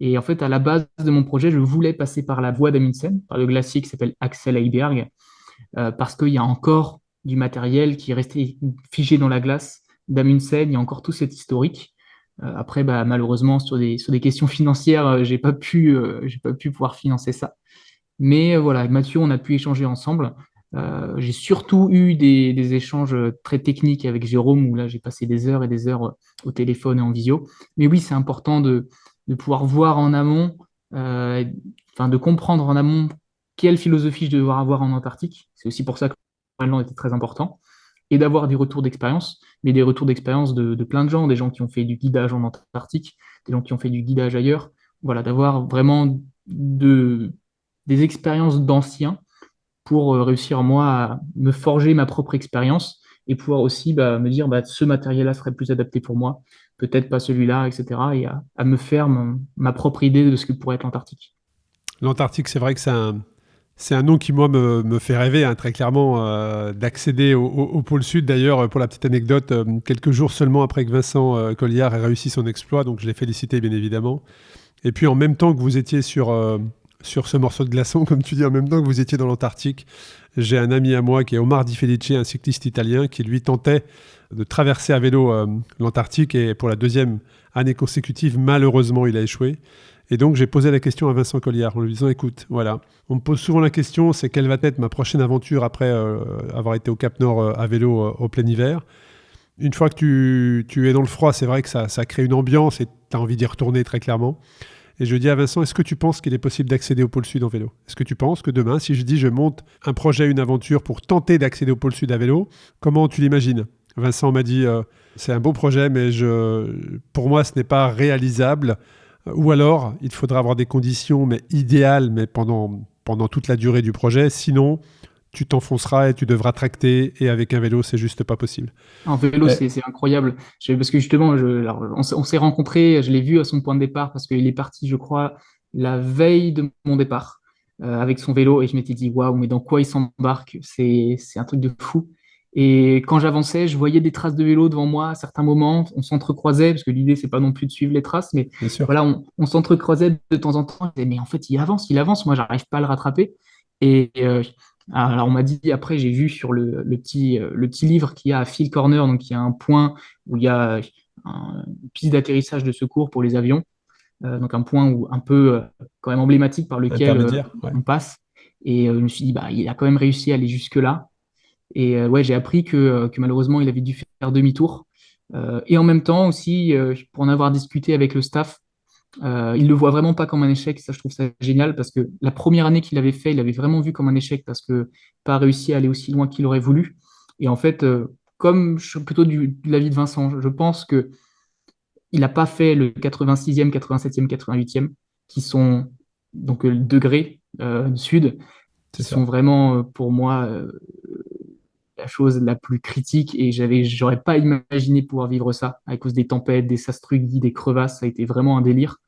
Et en fait, à la base de mon projet, je voulais passer par la voie d'Amundsen, par le glacier qui s'appelle Axel Heiberg, parce qu'il y a encore du matériel qui est resté figé dans la glace d'Amundsen, il y a encore tout cet historique. Après, bah, malheureusement, sur des questions financières, j'ai pas pu pouvoir financer ça. Mais voilà, Mathieu, on a pu échanger ensemble. J'ai surtout eu des échanges très techniques avec Jérôme, où là, j'ai passé des heures et des heures au téléphone et en visio. Mais oui, c'est important de pouvoir voir en amont, euh, enfin, de comprendre en amont quelle philosophie je vais devoir avoir en Antarctique. C'est aussi pour ça que le Groenland était très important. et d'avoir des retours d'expérience, mais des retours d'expérience de plein de gens, des gens qui ont fait du guidage en Antarctique, des gens qui ont fait du guidage ailleurs. Voilà, d'avoir vraiment de, des expériences d'anciens pour réussir, moi, à me forger ma propre expérience et pouvoir aussi me dire ce matériel-là serait plus adapté pour moi, peut-être pas celui-là, etc. Et à me faire ma propre idée de ce que pourrait être l'Antarctique. L'Antarctique, c'est vrai que c'est un nom qui, moi, me fait rêver, hein, très clairement, d'accéder au pôle Sud. D'ailleurs, pour la petite anecdote, quelques jours seulement après que Vincent Colliard ait réussi son exploit, donc je l'ai félicité, bien évidemment. Et puis, en même temps que vous étiez sur ce morceau de glaçon, comme tu dis, en même temps que vous étiez dans l'Antarctique, j'ai un ami à moi qui est Omar Di Felice, un cycliste italien, qui lui tentait de traverser à vélo l'Antarctique, et pour la deuxième année consécutive, malheureusement, il a échoué. Et donc, j'ai posé la question à Vincent Colliard en lui disant, écoute, voilà, on me pose souvent la question, c'est quelle va être ma prochaine aventure après avoir été au Cap Nord à vélo au plein hiver. Une fois que tu es dans le froid, c'est vrai que ça crée une ambiance et tu as envie d'y retourner très clairement. Et je dis à Vincent, est-ce que tu penses qu'il est possible d'accéder au pôle Sud en vélo? Est-ce que tu penses que demain, si je dis je monte un projet, une aventure pour tenter d'accéder au pôle Sud à vélo, comment tu l'imagines? Vincent m'a dit, c'est un beau projet, mais pour moi, ce n'est pas réalisable. Ou alors, il faudra avoir des conditions mais idéales, mais pendant toute la durée du projet. Sinon, tu t'enfonceras et tu devras tracter. Et avec un vélo, c'est juste pas possible. En vélo, c'est incroyable. Parce que justement, alors, on s'est rencontrés, je l'ai vu à son point de départ parce qu'il est parti, je crois, la veille de mon départ avec son vélo et je m'étais dit, waouh, mais dans quoi il s'embarque? C'est un truc de fou. Et quand j'avançais, je voyais des traces de vélo devant moi à certains moments. On s'entrecroisait parce que l'idée, c'est pas non plus de suivre les traces, mais Bien sûr. voilà, on s'entrecroisait de temps en temps. Je disais, mais en fait, il avance. Moi, j'arrive pas à le rattraper. Et alors, on m'a dit, après, j'ai vu sur le petit livre qu'il y a à Phil Corner, donc il y a un point où il y a une piste d'atterrissage de secours pour les avions, donc un point où, un peu quand même emblématique par lequel Intermédiaire, ouais. on passe. Et je me suis dit, il a quand même réussi à aller jusque-là. Et ouais, j'ai appris que malheureusement, il avait dû faire demi-tour. Et en même temps aussi, pour en avoir discuté avec le staff, il le voit vraiment pas comme un échec. Ça, je trouve ça génial parce que la première année qu'il avait fait, il avait vraiment vu comme un échec parce que pas réussi à aller aussi loin qu'il aurait voulu. Et en fait, comme je suis plutôt de l'avis de Vincent, je pense que il n'a pas fait le 86e, 87e, 88e, qui sont donc le degré sud, C'est qui ça. sont vraiment pour moi la chose la plus critique. Et j'aurais pas imaginé pouvoir vivre ça à cause des tempêtes, des sastrugies, des crevasses. Ça a été vraiment un délire.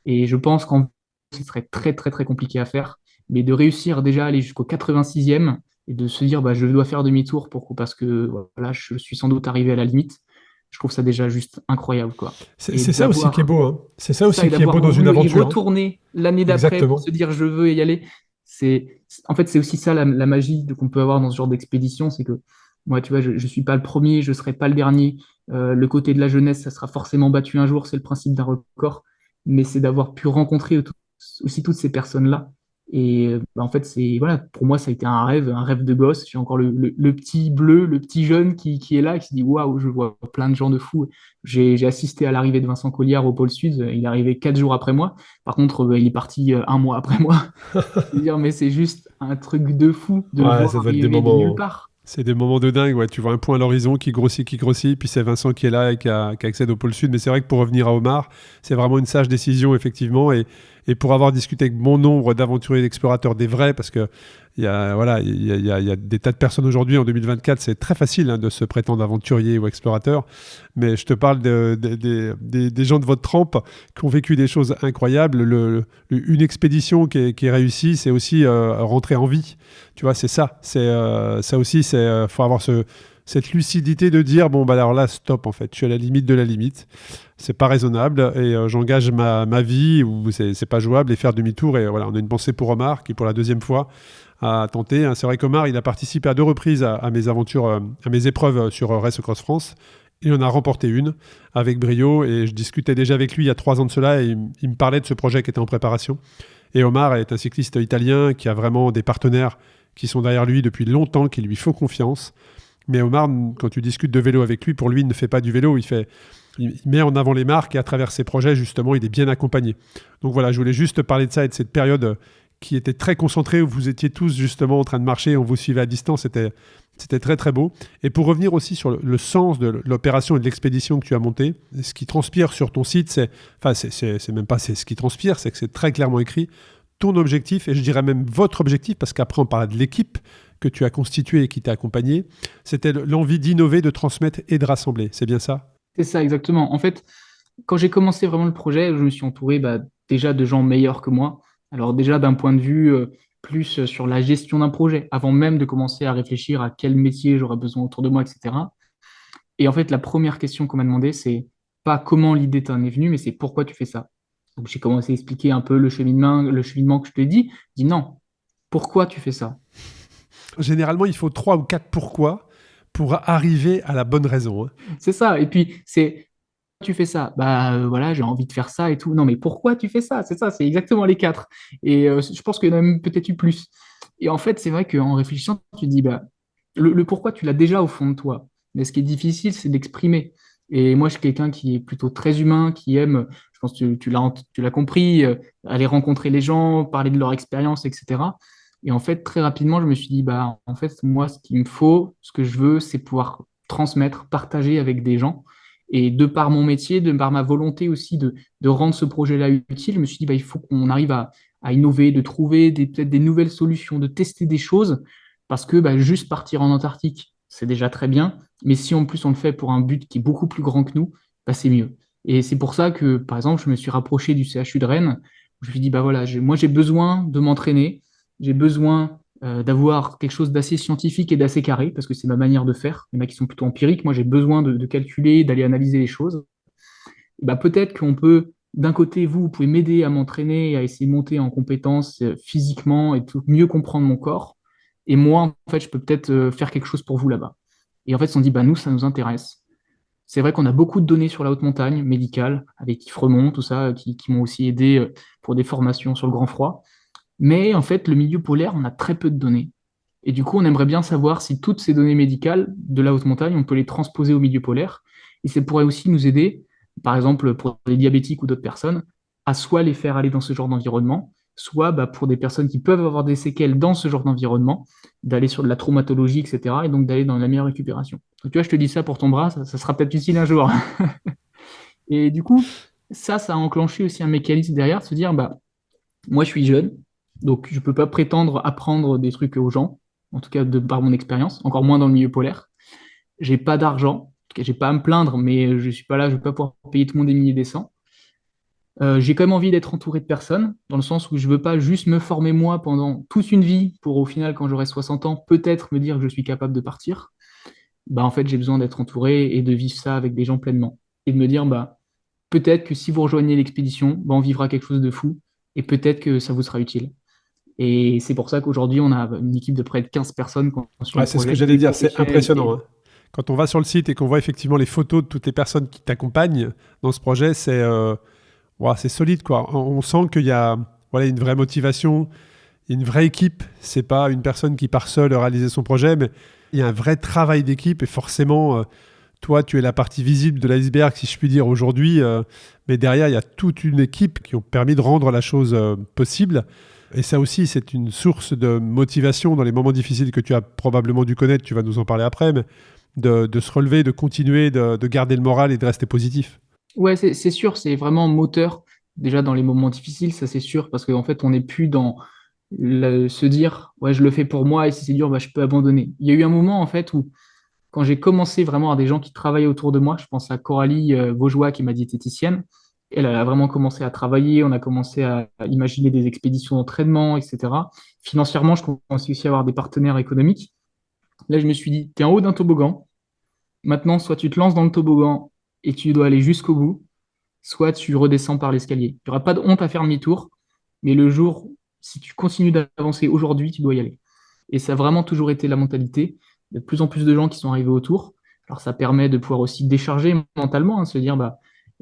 Et je pense qu'en ce serait très, très, très compliqué à faire. Mais de réussir déjà à aller jusqu'au 86e et de se dire, je dois faire demi-tour parce que voilà, je suis sans doute arrivé à la limite, je trouve ça déjà juste incroyable, quoi. C'est Et ça aussi qui est d'avoir, beau, hein. C'est ça c'est ça, aussi et qui est d'avoir beau dans une voulu y aventure, hein. retourner l'année d'après pour Exactement. se dire, je veux y aller, en fait, c'est aussi ça la magie qu'on peut avoir dans ce genre d'expédition, c'est que moi, tu vois, je suis pas le premier, je serai pas le dernier. Le côté de la jeunesse, ça sera forcément battu un jour, c'est le principe d'un record, mais c'est d'avoir pu rencontrer aussi toutes ces personnes-là. Et en fait, voilà, pour moi, ça a été un rêve de gosse. J'ai encore le petit bleu, le petit jeune qui est là, qui se dit waouh, je vois plein de gens de fous. J'ai assisté à l'arrivée de Vincent Colliard au pôle Sud. Il est arrivé 4 jours après moi. Par contre, il est parti un mois après moi. Je veux dire, mais c'est juste un truc de fou de le Ouais, voir ça doit être des arriver de nulle moments. part. C'est des moments de dingue, ouais. Tu vois un point à l'horizon qui grossit, puis c'est Vincent qui est là et qui accède au pôle Sud. Mais c'est vrai que pour revenir à Omar, c'est vraiment une sage décision, effectivement. Et pour avoir discuté avec bon nombre d'aventuriers et d'explorateurs, des vrais, parce que voilà, il y a des tas de personnes aujourd'hui, en 2024, c'est très facile, hein, de se prétendre aventurier ou explorateur. Mais je te parle des gens de votre trempe qui ont vécu des choses incroyables. Une expédition qui est réussie, c'est aussi rentrer en vie. Tu vois, c'est ça. Ça aussi, faut avoir cette lucidité de dire, bon, alors là, stop, en fait. Je suis à la limite de la limite. C'est pas raisonnable et j'engage ma vie ou c'est pas jouable et faire demi-tour. Et voilà, on a une pensée pour Omar qui, pour la deuxième fois, a tenté. C'est vrai qu'Omar, il a participé à 2 reprises à mes aventures, à mes épreuves sur Race Cross France. Il en a remporté une avec brio et je discutais déjà avec lui il y a 3 ans de cela et il me parlait de ce projet qui était en préparation. Et Omar est un cycliste italien qui a vraiment des partenaires qui sont derrière lui depuis longtemps, qui lui font confiance. Mais Omar, quand tu discutes de vélo avec lui, pour lui, il ne fait pas du vélo, il met en avant les marques et à travers ses projets, justement, il est bien accompagné. Donc voilà, je voulais juste te parler de ça et de cette période qui était très concentré, où vous étiez tous justement en train de marcher, on vous suivait à distance, c'était très très beau. Et pour revenir aussi sur le sens de l'opération et de l'expédition que tu as montée, ce qui transpire sur ton site, c'est même pas ce qui transpire, c'est que c'est très clairement écrit ton objectif, et je dirais même votre objectif, parce qu'après on parle de l'équipe que tu as constituée et qui t'a accompagné, c'était l'envie d'innover, de transmettre et de rassembler. C'est bien ça? C'est ça, exactement. En fait, quand j'ai commencé vraiment le projet, je me suis entouré déjà de gens meilleurs que moi. Alors déjà d'un point de vue plus sur la gestion d'un projet, avant même de commencer à réfléchir à quel métier j'aurais besoin autour de moi, etc. Et en fait, la première question qu'on m'a demandé, c'est pas comment l'idée t'en est venue, mais c'est pourquoi tu fais ça. Donc j'ai commencé à expliquer un peu le cheminement que je te dis. Je dis non, pourquoi tu fais ça? Généralement, il faut 3 ou 4 pourquoi pour arriver à la bonne raison, hein. C'est ça. Et puis c'est tu fais ça? Voilà, j'ai envie de faire ça et tout. Non, mais pourquoi tu fais ça? C'est ça, c'est exactement les quatre. Et je pense qu'il y en a même peut-être eu plus. Et en fait, c'est vrai qu'en réfléchissant, tu te dis, le pourquoi, tu l'as déjà au fond de toi. Mais ce qui est difficile, c'est d'exprimer. Et moi, je suis quelqu'un qui est plutôt très humain, qui aime, je pense que tu l'as compris, aller rencontrer les gens, parler de leur expérience, etc. Et en fait, très rapidement, je me suis dit, en fait, moi, ce qu'il me faut, ce que je veux, c'est pouvoir transmettre, partager avec des gens. Et de par mon métier, de par ma volonté aussi de rendre ce projet-là utile, je me suis dit, il faut qu'on arrive à innover, de trouver peut-être des nouvelles solutions, de tester des choses, parce que juste partir en Antarctique, c'est déjà très bien, mais si en plus on le fait pour un but qui est beaucoup plus grand que nous, c'est mieux. Et c'est pour ça que, par exemple, je me suis rapproché du CHU de Rennes. Je me suis dit, voilà, moi j'ai besoin de m'entraîner, j'ai besoin d'avoir quelque chose d'assez scientifique et d'assez carré, parce que c'est ma manière de faire. Il y en a qui sont plutôt empiriques. Moi, j'ai besoin de calculer, d'aller analyser les choses. Peut-être qu'on peut, d'un côté, vous pouvez m'aider à m'entraîner, à essayer de monter en compétences physiquement et tout, mieux comprendre mon corps. Et moi, en fait, je peux peut-être faire quelque chose pour vous là-bas. Et en fait, ils se sont dit, nous, ça nous intéresse. C'est vrai qu'on a beaucoup de données sur la haute montagne médicale, avec Yves Remond, tout ça, qui m'ont aussi aidé pour des formations sur le grand froid. Mais en fait, le milieu polaire, on a très peu de données. Et du coup, on aimerait bien savoir si toutes ces données médicales de la haute montagne, on peut les transposer au milieu polaire. Et ça pourrait aussi nous aider, par exemple pour les diabétiques ou d'autres personnes, à soit les faire aller dans ce genre d'environnement, soit pour des personnes qui peuvent avoir des séquelles dans ce genre d'environnement, d'aller sur de la traumatologie, etc. Et donc d'aller dans la meilleure récupération. Donc tu vois, je te dis ça pour ton bras, ça sera peut-être utile un jour. Et du coup, ça a enclenché aussi un mécanisme derrière, de se dire, moi je suis jeune, donc je ne peux pas prétendre apprendre des trucs aux gens, en tout cas de par mon expérience, encore moins dans le milieu polaire. J'ai pas d'argent, en tout cas j'ai pas à me plaindre, mais je suis pas là, je vais pas pouvoir payer tout le monde des milliers des cents. J'ai quand même envie d'être entouré de personnes, dans le sens où je veux pas juste me former moi pendant toute une vie pour au final, quand j'aurai 60 ans, peut-être me dire que je suis capable de partir. En fait, j'ai besoin d'être entouré et de vivre ça avec des gens pleinement. Et de me dire, peut-être que si vous rejoignez l'expédition, on vivra quelque chose de fou et peut-être que ça vous sera utile. Et c'est pour ça qu'aujourd'hui, on a une équipe de près de 15 personnes sur Ouais, le c'est ce que projet, tous j'allais des dire, c'est professionnels. impressionnant, hein. Quand on va sur le site et qu'on voit effectivement les photos de toutes les personnes qui t'accompagnent dans ce projet, c'est solide, quoi. On sent qu'il y a une vraie motivation, une vraie équipe. C'est pas une personne qui part seule réaliser son projet, mais il y a un vrai travail d'équipe et forcément, toi, tu es la partie visible de l'iceberg, si je puis dire, aujourd'hui. Mais derrière, il y a toute une équipe qui ont permis de rendre la chose possible. Et ça aussi, c'est une source de motivation dans les moments difficiles que tu as probablement dû connaître. Tu vas nous en parler après, mais de se relever, de continuer, de garder le moral et de rester positif. Ouais, c'est sûr, c'est vraiment moteur, déjà dans les moments difficiles, ça c'est sûr, parce qu'en fait, on n'est plus dans se dire, ouais, je le fais pour moi, et si c'est dur, je peux abandonner. Il y a eu un moment, en fait, où quand j'ai commencé vraiment à avoir des gens qui travaillaient autour de moi, je pense à Coralie Vaugeois, qui est ma diététicienne. Elle a vraiment commencé à travailler, on a commencé à imaginer des expéditions d'entraînement, etc. Financièrement, je commençais aussi à avoir des partenaires économiques. Là, je me suis dit, tu es en haut d'un toboggan. Maintenant, soit tu te lances dans le toboggan et tu dois aller jusqu'au bout, soit tu redescends par l'escalier. Il n'y aura pas de honte à faire demi-tour, mais le jour, si tu continues d'avancer aujourd'hui, tu dois y aller. Et ça a vraiment toujours été la mentalité. Il y a de plus en plus de gens qui sont arrivés autour. Alors ça permet de pouvoir aussi décharger mentalement, de se dire,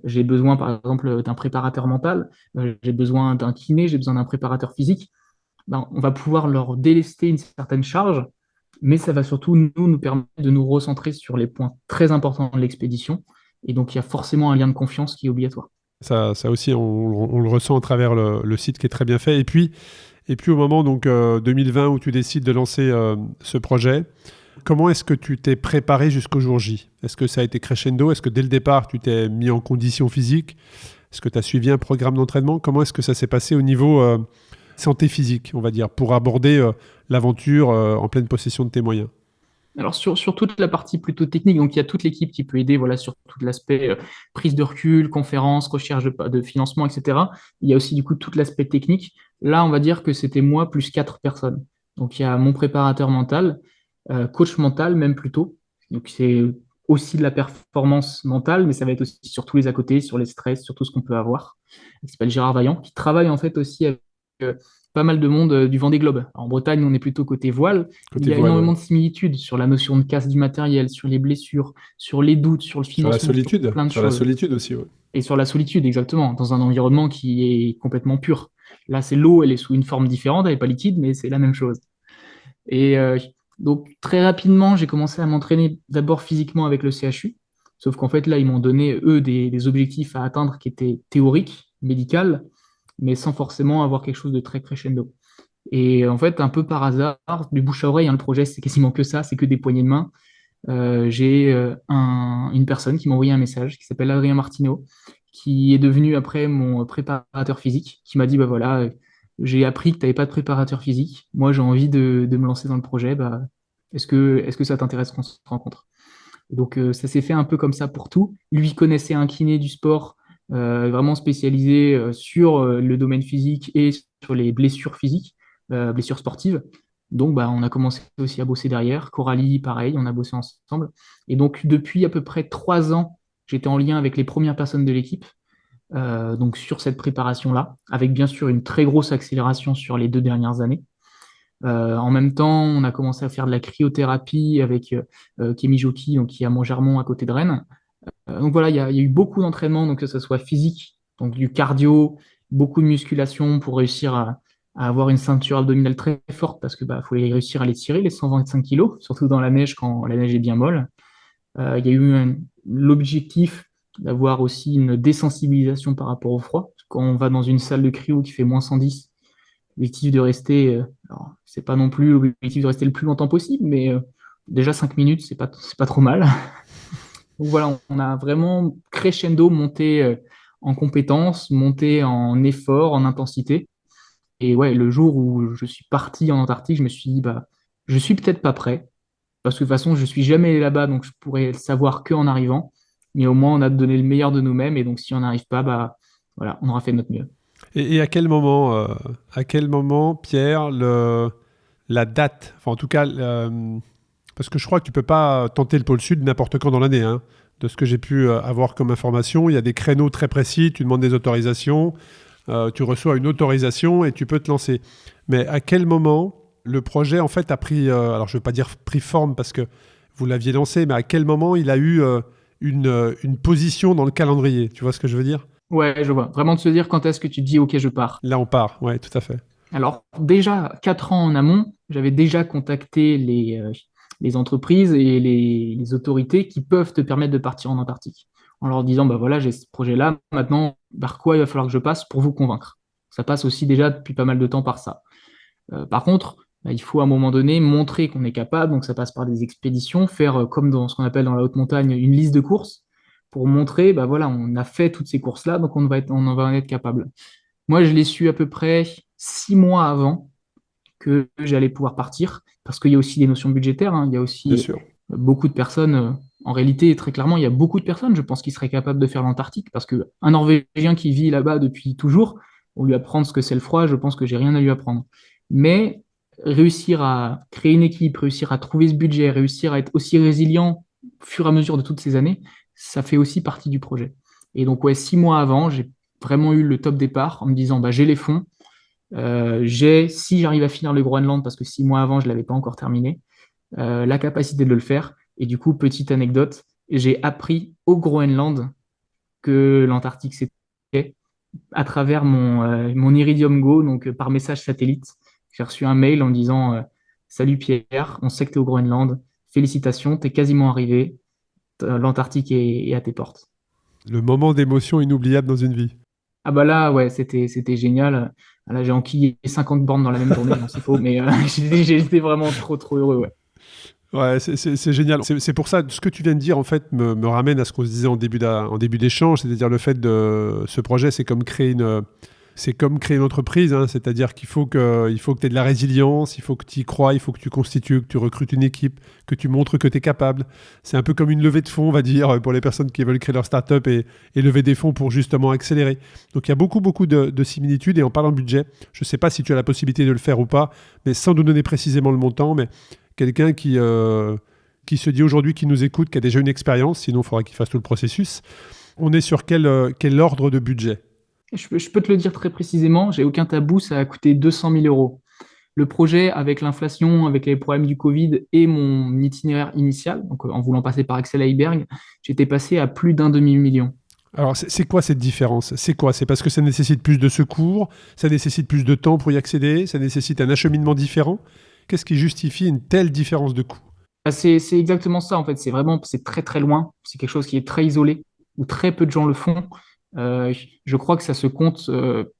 j'ai besoin par exemple d'un préparateur mental, j'ai besoin d'un kiné, j'ai besoin d'un préparateur physique. On va pouvoir leur délester une certaine charge, mais ça va surtout nous permettre de nous recentrer sur les points très importants de l'expédition. Et donc il y a forcément un lien de confiance qui est obligatoire. Ça aussi, on le ressent à travers le site qui est très bien fait. Et puis au moment donc 2020 où tu décides de lancer ce projet, comment est-ce que tu t'es préparé jusqu'au jour J? Est-ce que ça a été crescendo? Est-ce que dès le départ, tu t'es mis en condition physique? Est-ce que tu as suivi un programme d'entraînement? Comment est-ce que ça s'est passé au niveau santé physique, on va dire, pour aborder l'aventure en pleine possession de tes moyens? Alors sur toute la partie plutôt technique, donc il y a toute l'équipe qui peut aider voilà, sur tout l'aspect prise de recul, conférence, recherche de financement, etc. Il y a aussi du coup tout l'aspect technique. Là, on va dire que c'était moi plus 4 personnes. Donc il y a mon préparateur mental, coach mental même plutôt. Donc c'est aussi de la performance mentale, mais ça va être aussi sur tous les à côté, sur les stress, sur tout ce qu'on peut avoir. Il s'appelle Gérard Vaillant, qui travaille en fait aussi avec euh, pas mal de monde du Vendée Globe. En Bretagne, on est plutôt côté voile. Il Côté y a voile, ouais. énormément de similitudes sur la notion de casse du matériel, sur les blessures, sur les doutes, sur le financement, sur plein de Sur la choses. solitude aussi, ouais. Et sur la solitude, exactement, dans un environnement qui est complètement pur. Là, c'est l'eau, elle est sous une forme différente, elle n'est pas liquide, mais c'est la même chose. Et donc, très rapidement, j'ai commencé à m'entraîner d'abord physiquement avec le CHU. Sauf qu'en fait, là, ils m'ont donné, eux, des objectifs à atteindre qui étaient théoriques, médicales, mais sans forcément avoir quelque chose de très crescendo. Et en fait, un peu par hasard, du bouche à oreille, hein, le projet, c'est quasiment que ça, c'est que des poignées de main. J'ai une personne qui m'a envoyé un message qui s'appelle Adrien Martineau, qui est devenu après mon préparateur physique, qui m'a dit, bah voilà, j'ai appris que tu n'avais pas de préparateur physique. Moi, j'ai envie de me lancer dans le projet. Bah, est-ce que ça t'intéresse qu'on se rencontre? Donc, ça s'est fait un peu comme ça pour tout. Lui connaissait un kiné du sport vraiment spécialisé sur le domaine physique et sur les blessures physiques, blessures sportives. Donc, bah, on a commencé aussi à bosser derrière. Coralie, pareil, on a bossé ensemble. Et donc, depuis à peu près 3 ans, j'étais en lien avec les premières personnes de l'équipe, donc sur cette préparation-là, avec bien sûr une très grosse accélération sur les 2 dernières années. En même temps, on a commencé à faire de la cryothérapie avec Kémy Joki, donc qui est à Montgermont à côté de Rennes. Donc voilà, il y a eu beaucoup d'entraînement, donc que ce soit physique, donc du cardio, beaucoup de musculation pour réussir à avoir une ceinture abdominale très forte parce que bah, faut réussir à les tirer, les 125 kilos, surtout dans la neige quand la neige est bien molle. Il y a eu l'objectif d'avoir aussi une désensibilisation par rapport au froid. Quand on va dans une salle de cryo qui fait -110, l'objectif de rester, alors, c'est pas non plus l'objectif de rester le plus longtemps possible, mais déjà 5 minutes, c'est pas trop mal. Donc voilà, on a vraiment crescendo monté en compétences, monté en effort, en intensité. Et ouais, le jour où je suis parti en Antarctique, je me suis dit, bah, je suis peut-être pas prêt, parce que de toute façon, je suis jamais allé là-bas, donc je pourrais le savoir qu'en arrivant. Mais au moins, on a donné le meilleur de nous-mêmes, et donc si on n'arrive pas, bah, voilà, on aura fait de notre mieux. Et à quel moment, Pierre, la date, enfin en tout cas, parce que je crois que tu peux pas tenter le pôle Sud n'importe quand dans l'année, hein. De ce que j'ai pu avoir comme information, il y a des créneaux très précis, tu demandes des autorisations, tu reçois une autorisation et tu peux te lancer. Mais à quel moment le projet en fait a pris, alors je ne veux pas dire pris forme parce que vous l'aviez lancé, mais à quel moment il a eu une position dans le calendrier? Tu vois ce que je veux dire? Ouais, je vois. Vraiment de se dire quand est-ce que tu te dis, OK, je pars. Là on part, ouais, tout à fait. Alors, déjà, 4 ans en amont, j'avais déjà contacté les entreprises et les autorités qui peuvent te permettre de partir en Antarctique. En leur disant, bah voilà, j'ai ce projet-là, maintenant, par quoi il va falloir que je passe pour vous convaincre. Ça passe aussi déjà depuis pas mal de temps par ça. Par contre, bah, il faut à un moment donné montrer qu'on est capable, donc ça passe par des expéditions, faire comme dans ce qu'on appelle dans la haute montagne une liste de courses pour montrer, bah voilà, on a fait toutes ces courses-là, donc on en va en être capable. Moi, je l'ai su à peu près 6 mois avant que j'allais pouvoir partir, parce qu'il y a aussi des notions budgétaires, hein. Il y a Bien aussi sûr. beaucoup de personnes, en réalité, très clairement, il y a beaucoup de personnes, je pense, qui seraient capables de faire l'Antarctique, parce qu'un Norvégien qui vit là-bas depuis toujours, on lui apprendre ce que c'est le froid, je pense que j'ai rien à lui apprendre. Mais réussir à créer une équipe, réussir à trouver ce budget, réussir à être aussi résilient au fur et à mesure de toutes ces années, ça fait aussi partie du projet. Et donc, ouais, 6 mois avant, j'ai vraiment eu le top départ en me disant, bah, j'ai les fonds, si j'arrive à finir le Groenland, parce que 6 mois avant, je ne l'avais pas encore terminé, la capacité de le faire. Et du coup, petite anecdote, j'ai appris au Groenland que l'Antarctique c'était à travers mon Iridium Go, donc par message satellite. J'ai reçu un mail en me disant Salut Pierre, on sait que tu es au Groenland, félicitations, tu es quasiment arrivé, l'Antarctique est à tes portes. Le moment d'émotion inoubliable dans une vie. Ah bah là, ouais, c'était génial. Là, j'ai enquillé 50 bornes dans la même journée, non, c'est faux, mais j'étais vraiment trop, trop heureux, ouais. Ouais, c'est génial. C'est pour ça, ce que tu viens de dire, en fait, me ramène à ce qu'on se disait en début d'échange, c'est-à-dire le fait de ce projet, c'est comme créer une entreprise, hein, c'est-à-dire il faut que tu aies de la résilience, il faut que tu y crois, il faut que tu constitues, que tu recrutes une équipe, que tu montres que tu es capable. C'est un peu comme une levée de fonds, on va dire, pour les personnes qui veulent créer leur start-up et lever des fonds pour justement accélérer. Donc il y a beaucoup, beaucoup de similitudes. Et en parlant de budget, je ne sais pas si tu as la possibilité de le faire ou pas, mais sans nous donner précisément le montant, mais quelqu'un qui se dit aujourd'hui, qui nous écoute, qui a déjà une expérience, sinon il faudra qu'il fasse tout le processus. On est sur quel ordre de budget? Je peux te le dire très précisément, j'ai aucun tabou, ça a coûté 200 000 euros. Le projet, avec l'inflation, avec les problèmes du Covid et mon itinéraire initial, donc en voulant passer par Excel à Iberg, j'étais passé à plus d'un demi-million. Alors, c'est quoi cette différence? C'est quoi? C'est parce que ça nécessite plus de secours, ça nécessite plus de temps pour y accéder, ça nécessite un acheminement différent? Qu'est-ce qui justifie une telle différence de coût? Ah, c'est exactement ça, en fait. C'est très, très loin. C'est quelque chose qui est très isolé, où très peu de gens le font. Je crois que ça se compte,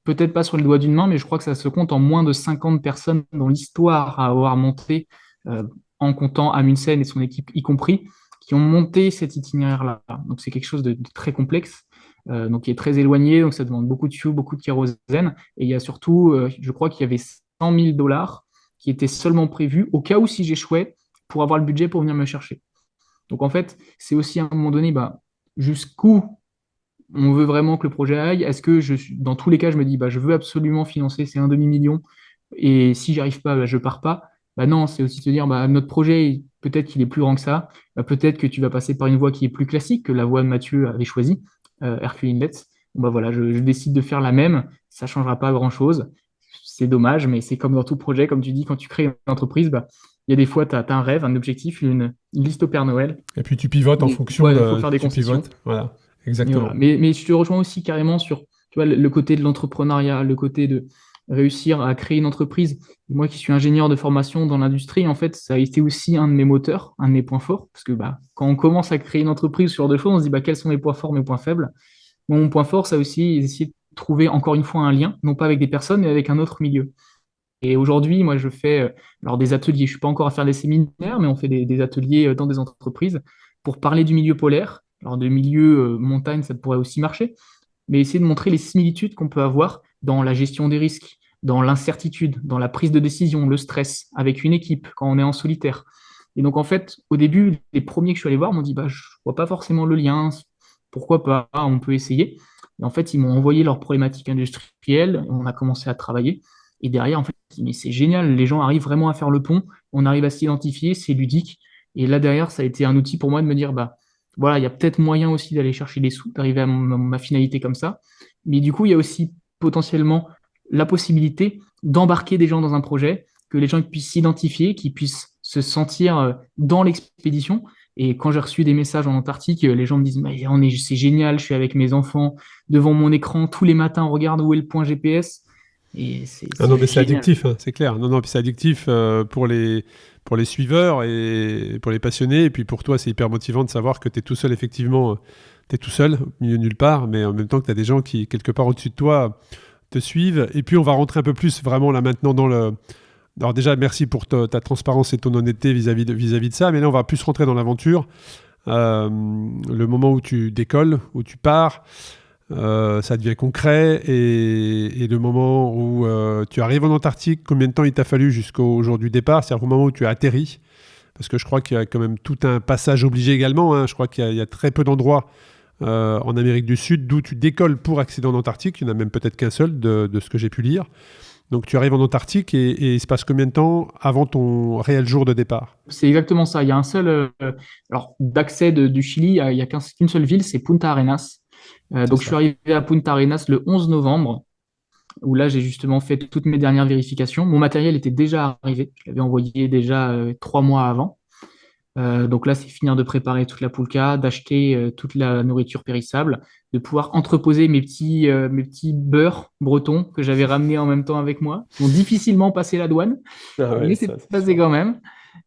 peut-être pas sur le doigt d'une main, mais je crois que ça se compte en moins de 50 personnes dans l'histoire à avoir monté, euh, en comptant Amundsen et son équipe y compris, qui ont monté cet itinéraire-là. Donc c'est quelque chose de très complexe, donc qui est très éloigné, donc ça demande beaucoup de fuel, beaucoup de kérosène. Et il y a surtout, je crois qu'il y avait 100 000 dollars qui étaient seulement prévus au cas où si j'échouais pour avoir le budget pour venir me chercher. Donc en fait, c'est aussi à un moment donné, bah, jusqu'où on veut vraiment que le projet aille. Est-ce que dans tous les cas, je me dis, bah, je veux absolument financer ces un demi-million et si j'arrive pas, bah, je pars pas. Bah non, c'est aussi te dire, bah, notre projet, peut-être qu'il est plus grand que ça. Bah, peut-être que tu vas passer par une voie qui est plus classique que la voie que Mathieu avait choisie, Hercule Inlet. Bon, bah voilà, je décide de faire la même. Ça changera pas grand-chose. C'est dommage, mais c'est comme dans tout projet, comme tu dis, quand tu crées une entreprise, bah, il y a des fois, tu as un rêve, un objectif, une liste au Père Noël. Et puis tu pivotes en Et des fonction fois, il faut de... faire des Tu concessions. pivotes, voilà, Et voilà. exactement. Mais je te rejoins aussi carrément sur tu vois, le côté de l'entrepreneuriat, le côté de réussir à créer une entreprise. Moi qui suis ingénieur de formation dans l'industrie, en fait, ça a été aussi un de mes moteurs, un de mes points forts. Parce que bah, quand on commence à créer une entreprise sur deux choses, on se dit bah, quels sont mes points forts, mes points faibles. Moi, mon point fort, ça a aussi essayé de trouver encore une fois un lien, non pas avec des personnes, mais avec un autre milieu. Et aujourd'hui, moi, je fais alors des ateliers. Je ne suis pas encore à faire des séminaires, mais on fait des ateliers dans des entreprises pour parler du milieu polaire. Alors, de milieu montagne, ça pourrait aussi marcher, mais essayer de montrer les similitudes qu'on peut avoir dans la gestion des risques, dans l'incertitude, dans la prise de décision, le stress, avec une équipe, quand on est en solitaire. Et donc, en fait, au début, les premiers que je suis allé voir m'ont dit, bah, je vois pas forcément le lien, pourquoi pas, on peut essayer. Et en fait, ils m'ont envoyé leurs problématiques industrielles, on a commencé à travailler. Et derrière, en fait, mais c'est génial, les gens arrivent vraiment à faire le pont, on arrive à s'identifier, c'est ludique. Et là, derrière, ça a été un outil pour moi de me dire, bah, voilà, il y a peut-être moyen aussi d'aller chercher des sous, d'arriver à ma finalité comme ça. Mais du coup, il y a aussi potentiellement la possibilité d'embarquer des gens dans un projet, que les gens puissent s'identifier, qu'ils puissent se sentir dans l'expédition. Et quand j'ai reçu des messages en Antarctique, les gens me disent, mais c'est génial, je suis avec mes enfants devant mon écran tous les matins, on regarde où est le point GPS. Et Ah c'est non, mais juste c'est génial. addictif, hein, c'est clair. Non, non, puis c'est addictif pour les suiveurs et pour les passionnés. Et puis pour toi, c'est hyper motivant de savoir que tu es tout seul, effectivement. Tu es tout seul, au milieu de nulle part, mais en même temps que tu as des gens qui, quelque part au-dessus de toi, te suivent. Et puis on va rentrer un peu plus vraiment là maintenant dans le... Alors déjà, merci pour ta transparence et ton honnêteté vis-à-vis de ça. Mais là, on va plus rentrer dans l'aventure. Le moment où tu décolles, où tu pars. Ça devient concret et le moment où tu arrives en Antarctique, combien de temps il t'a fallu jusqu'au jour du départ, c'est-à-dire au moment où tu as atterri, parce que je crois qu'il y a quand même tout un passage obligé également, hein. Je crois qu'il y a très peu d'endroits en Amérique du Sud d'où tu décolles pour accéder en Antarctique, il n'y en a même peut-être qu'un seul de ce que j'ai pu lire. Donc tu arrives en Antarctique et il se passe combien de temps avant ton réel jour de départ? C'est exactement ça. Il y a un seul, alors d'accès du Chili, il y a qu'une seule ville, c'est Punta Arenas. C'est Donc je suis ça. arrivé à Punta Arenas le 11 novembre, où là j'ai justement fait toutes mes dernières vérifications. Mon matériel était déjà arrivé, je l'avais envoyé déjà 3 mois avant. Donc là, c'est finir de préparer toute la poulka, d'acheter toute la nourriture périssable, de pouvoir entreposer mes petits beurres bretons que j'avais ramenés en même temps avec moi, qui ont difficilement passé la douane, Ah ouais, mais c'est ça, c'est passé sûr. quand même.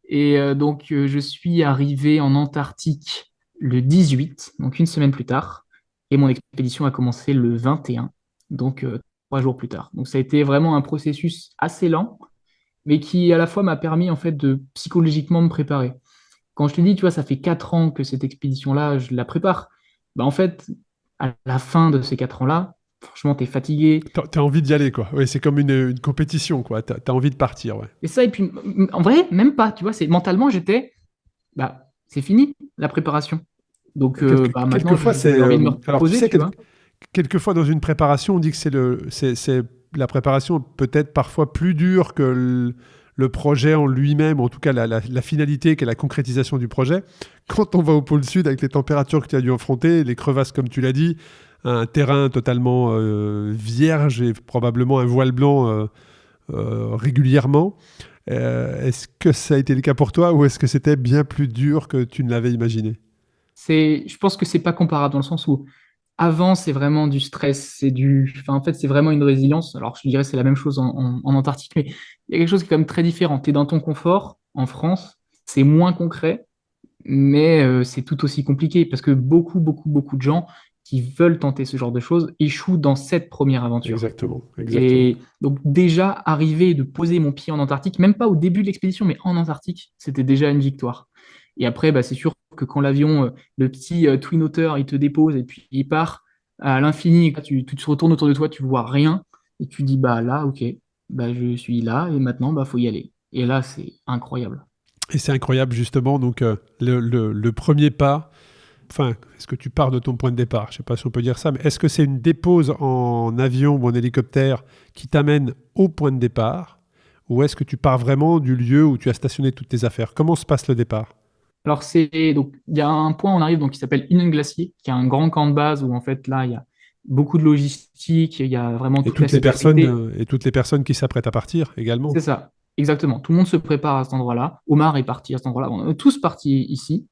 Et donc, je suis arrivé en Antarctique le 18, donc une semaine plus tard, et mon expédition a commencé le 21. donc 3 jours plus tard. Donc ça a été vraiment un processus assez lent, mais qui à la fois m'a permis en fait de psychologiquement me préparer. Quand je te dis, tu vois, ça fait 4 ans que cette expédition-là, je la prépare, bah en fait, à la fin de ces 4 ans-là, franchement, tu es fatigué. T'as envie d'y aller, quoi. Oui, c'est comme une compétition, quoi. T'as envie de partir, ouais. Et ça, et puis, en vrai, même pas, tu vois, c'est mentalement, j'étais, bah, c'est fini, la préparation. Donc, bah, maintenant, Quelquefois, j'ai envie de me alors, tu reposer, sais, tu vois. quelquefois, dans une préparation, on dit que c'est la préparation peut-être parfois plus dure que le projet en lui-même, en tout cas la finalité, qui est la concrétisation du projet. Quand on va au pôle sud avec les températures que tu as dû affronter, les crevasses, comme tu l'as dit, un terrain totalement vierge et probablement un voile blanc régulièrement. Est-ce que ça a été le cas pour toi ou est-ce que c'était bien plus dur que tu ne l'avais imaginé? Je pense que c'est pas comparable dans le sens où avant, c'est vraiment du stress, enfin, en fait, c'est vraiment une résilience. Alors, je dirais que c'est la même chose en Antarctique, mais il y a quelque chose qui est quand même très différent. Tu es dans ton confort en France, c'est moins concret, mais c'est tout aussi compliqué parce que beaucoup, beaucoup, beaucoup de gens qui veulent tenter ce genre de choses échouent dans cette première aventure. Exactement, exactement. Et donc, déjà, arriver de poser mon pied en Antarctique, même pas au début de l'expédition, mais en Antarctique, c'était déjà une victoire. Et après, bah, c'est sûr que quand l'avion, le petit Twin Otter, il te dépose et puis il part à l'infini, et que tu te retournes autour de toi, tu vois rien, et tu dis, bah là, ok, bah, je suis là, et maintenant, bah, faut y aller. Et là, c'est incroyable. Et c'est incroyable justement, donc le premier pas, enfin, est-ce que tu pars de ton point de départ? Je ne sais pas si on peut dire ça, mais est-ce que c'est une dépose en avion ou en hélicoptère qui t'amène au point de départ? Ou est-ce que tu pars vraiment du lieu où tu as stationné toutes tes affaires? Comment se passe le départ? Alors, donc, il y a un point, on arrive, donc, qui s'appelle Innen Glacier, qui est un grand camp de base où, en fait, là, il y a beaucoup de logistique, il y a vraiment toute la sécurité. Et toutes les personnes qui s'apprêtent à partir également. C'est ça, exactement. Tout le monde se prépare à cet endroit-là. Omar est parti à cet endroit-là. On est tous partis ici.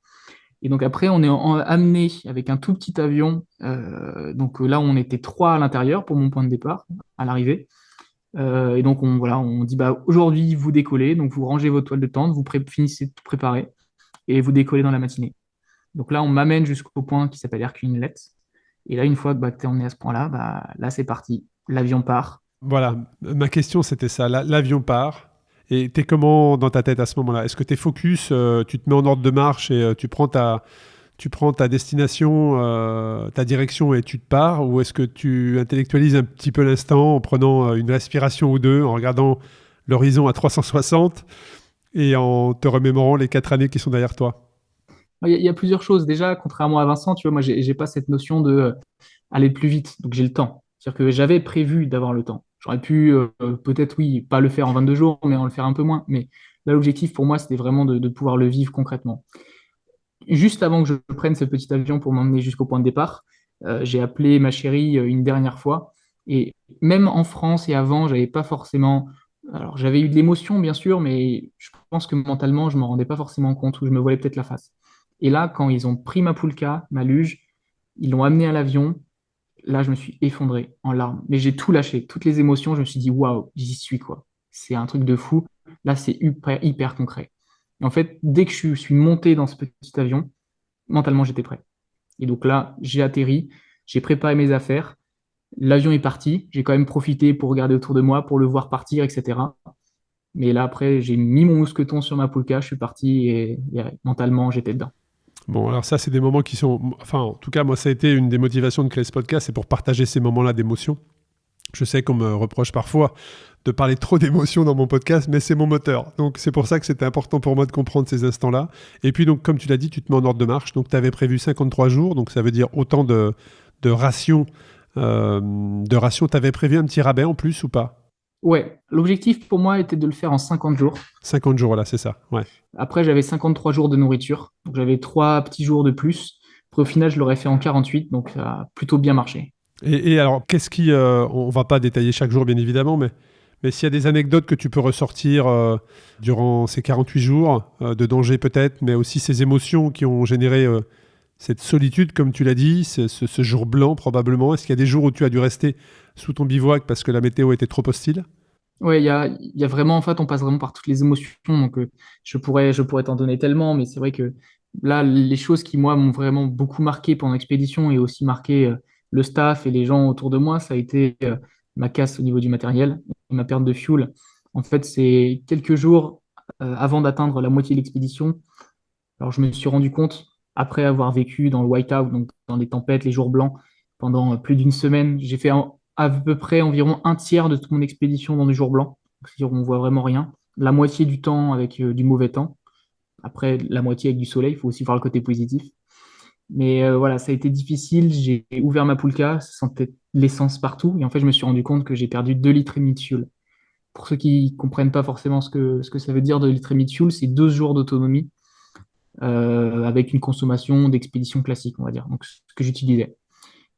Et donc après, on est amené avec un tout petit avion. Donc là, on était trois à l'intérieur pour mon point de départ, à l'arrivée. Et donc voilà, on dit bah aujourd'hui vous décollez, donc vous rangez votre toile de tente, finissez de tout préparer et vous décollez dans la matinée. Donc là, on m'amène jusqu'au point qui s'appelle Hercule Inlet. Et là, une fois que bah, on est à ce point-là, bah, là c'est parti. L'avion part. Voilà, ma question c'était ça. L'avion part. Et t'es comment dans ta tête à ce moment-là? Est-ce que t'es focus, tu te mets en ordre de marche et tu prends ta destination, ta direction et tu te pars? Ou est-ce que tu intellectualises un petit peu l'instant en prenant une respiration ou deux, en regardant l'horizon à 360 et en te remémorant les 4 années qui sont derrière toi? Il y a plusieurs choses. Déjà, contrairement à Vincent, tu vois, moi, j'ai pas cette notion de aller plus vite, donc j'ai le temps. C'est-à-dire que j'avais prévu d'avoir le temps. J'aurais pu, peut-être, oui, pas le faire en 22 jours, mais en le faire un peu moins. Mais là, l'objectif pour moi, c'était vraiment de pouvoir le vivre concrètement. Juste avant que je prenne ce petit avion pour m'emmener jusqu'au point de départ, j'ai appelé ma chérie une dernière fois. Et même en France et avant, j'avais pas forcément. Alors, j'avais eu de l'émotion, bien sûr, mais je pense que mentalement, je ne me rendais pas forcément compte ou je me voyais peut-être la face. Et là, quand ils ont pris ma poulka, ma luge, ils l'ont amené à l'avion, là, je me suis effondré en larmes. Mais j'ai tout lâché, toutes les émotions, je me suis dit, waouh, j'y suis, quoi. C'est un truc de fou. Là, c'est hyper, hyper concret. Et en fait, dès que je suis monté dans ce petit avion, mentalement, j'étais prêt. Et donc là, j'ai atterri, j'ai préparé mes affaires, l'avion est parti, j'ai quand même profité pour regarder autour de moi, pour le voir partir, etc. Mais là, après, j'ai mis mon mousqueton sur ma poulka, je suis parti et mentalement, j'étais dedans. Bon, alors ça, c'est des moments qui sont... Enfin, en tout cas, moi, ça a été une des motivations de créer ce podcast, c'est pour partager ces moments-là d'émotion. Je sais qu'on me reproche parfois de parler trop d'émotions dans mon podcast, mais c'est mon moteur. Donc, c'est pour ça que c'était important pour moi de comprendre ces instants-là. Et puis, donc, comme tu l'as dit, tu te mets en ordre de marche. Donc, tu avais prévu 53 jours, donc ça veut dire autant de rations. De rations, tu avais prévu un petit rabais en plus ou pas? Ouais, l'objectif pour moi était de le faire en 50 jours. 50 jours, voilà, c'est ça. Ouais. Après, j'avais 53 jours de nourriture, donc j'avais 3 petits jours de plus. Après, au final, je l'aurais fait en 48, donc ça a plutôt bien marché. Et alors, qu'est-ce qui... on va pas détailler chaque jour, bien évidemment, mais s'il y a des anecdotes que tu peux ressortir durant ces 48 jours, de danger peut-être, mais aussi ces émotions qui ont généré cette solitude, comme tu l'as dit, ce jour blanc probablement. Est-ce qu'il y a des jours où tu as dû rester sous ton bivouac parce que la météo était trop hostile? Ouais, il y a vraiment, en fait, on passe vraiment par toutes les émotions, donc je pourrais t'en donner tellement, mais c'est vrai que là, les choses qui, moi, m'ont vraiment beaucoup marqué pendant l'expédition et aussi marqué le staff et les gens autour de moi, ça a été ma casse au niveau du matériel, ma perte de fuel. En fait, c'est quelques jours avant d'atteindre la moitié de l'expédition. Alors, je me suis rendu compte, après avoir vécu dans le whiteout, donc dans les tempêtes, les jours blancs, pendant plus d'une semaine, j'ai fait à peu près environ un tiers de toute mon expédition dans des jours blancs. C'est-à-dire où on voit vraiment rien. La moitié du temps avec du mauvais temps. Après, la moitié avec du soleil. Il faut aussi voir le côté positif. Mais voilà, ça a été difficile. J'ai ouvert ma poulka, ça sentait l'essence partout. Et en fait, je me suis rendu compte que j'ai perdu 2 litres et demi de fuel. Pour ceux qui comprennent pas forcément ce que ça veut dire 2 litres et demi de fuel, c'est 12 jours d'autonomie avec une consommation d'expédition classique, on va dire. Donc, ce que j'utilisais.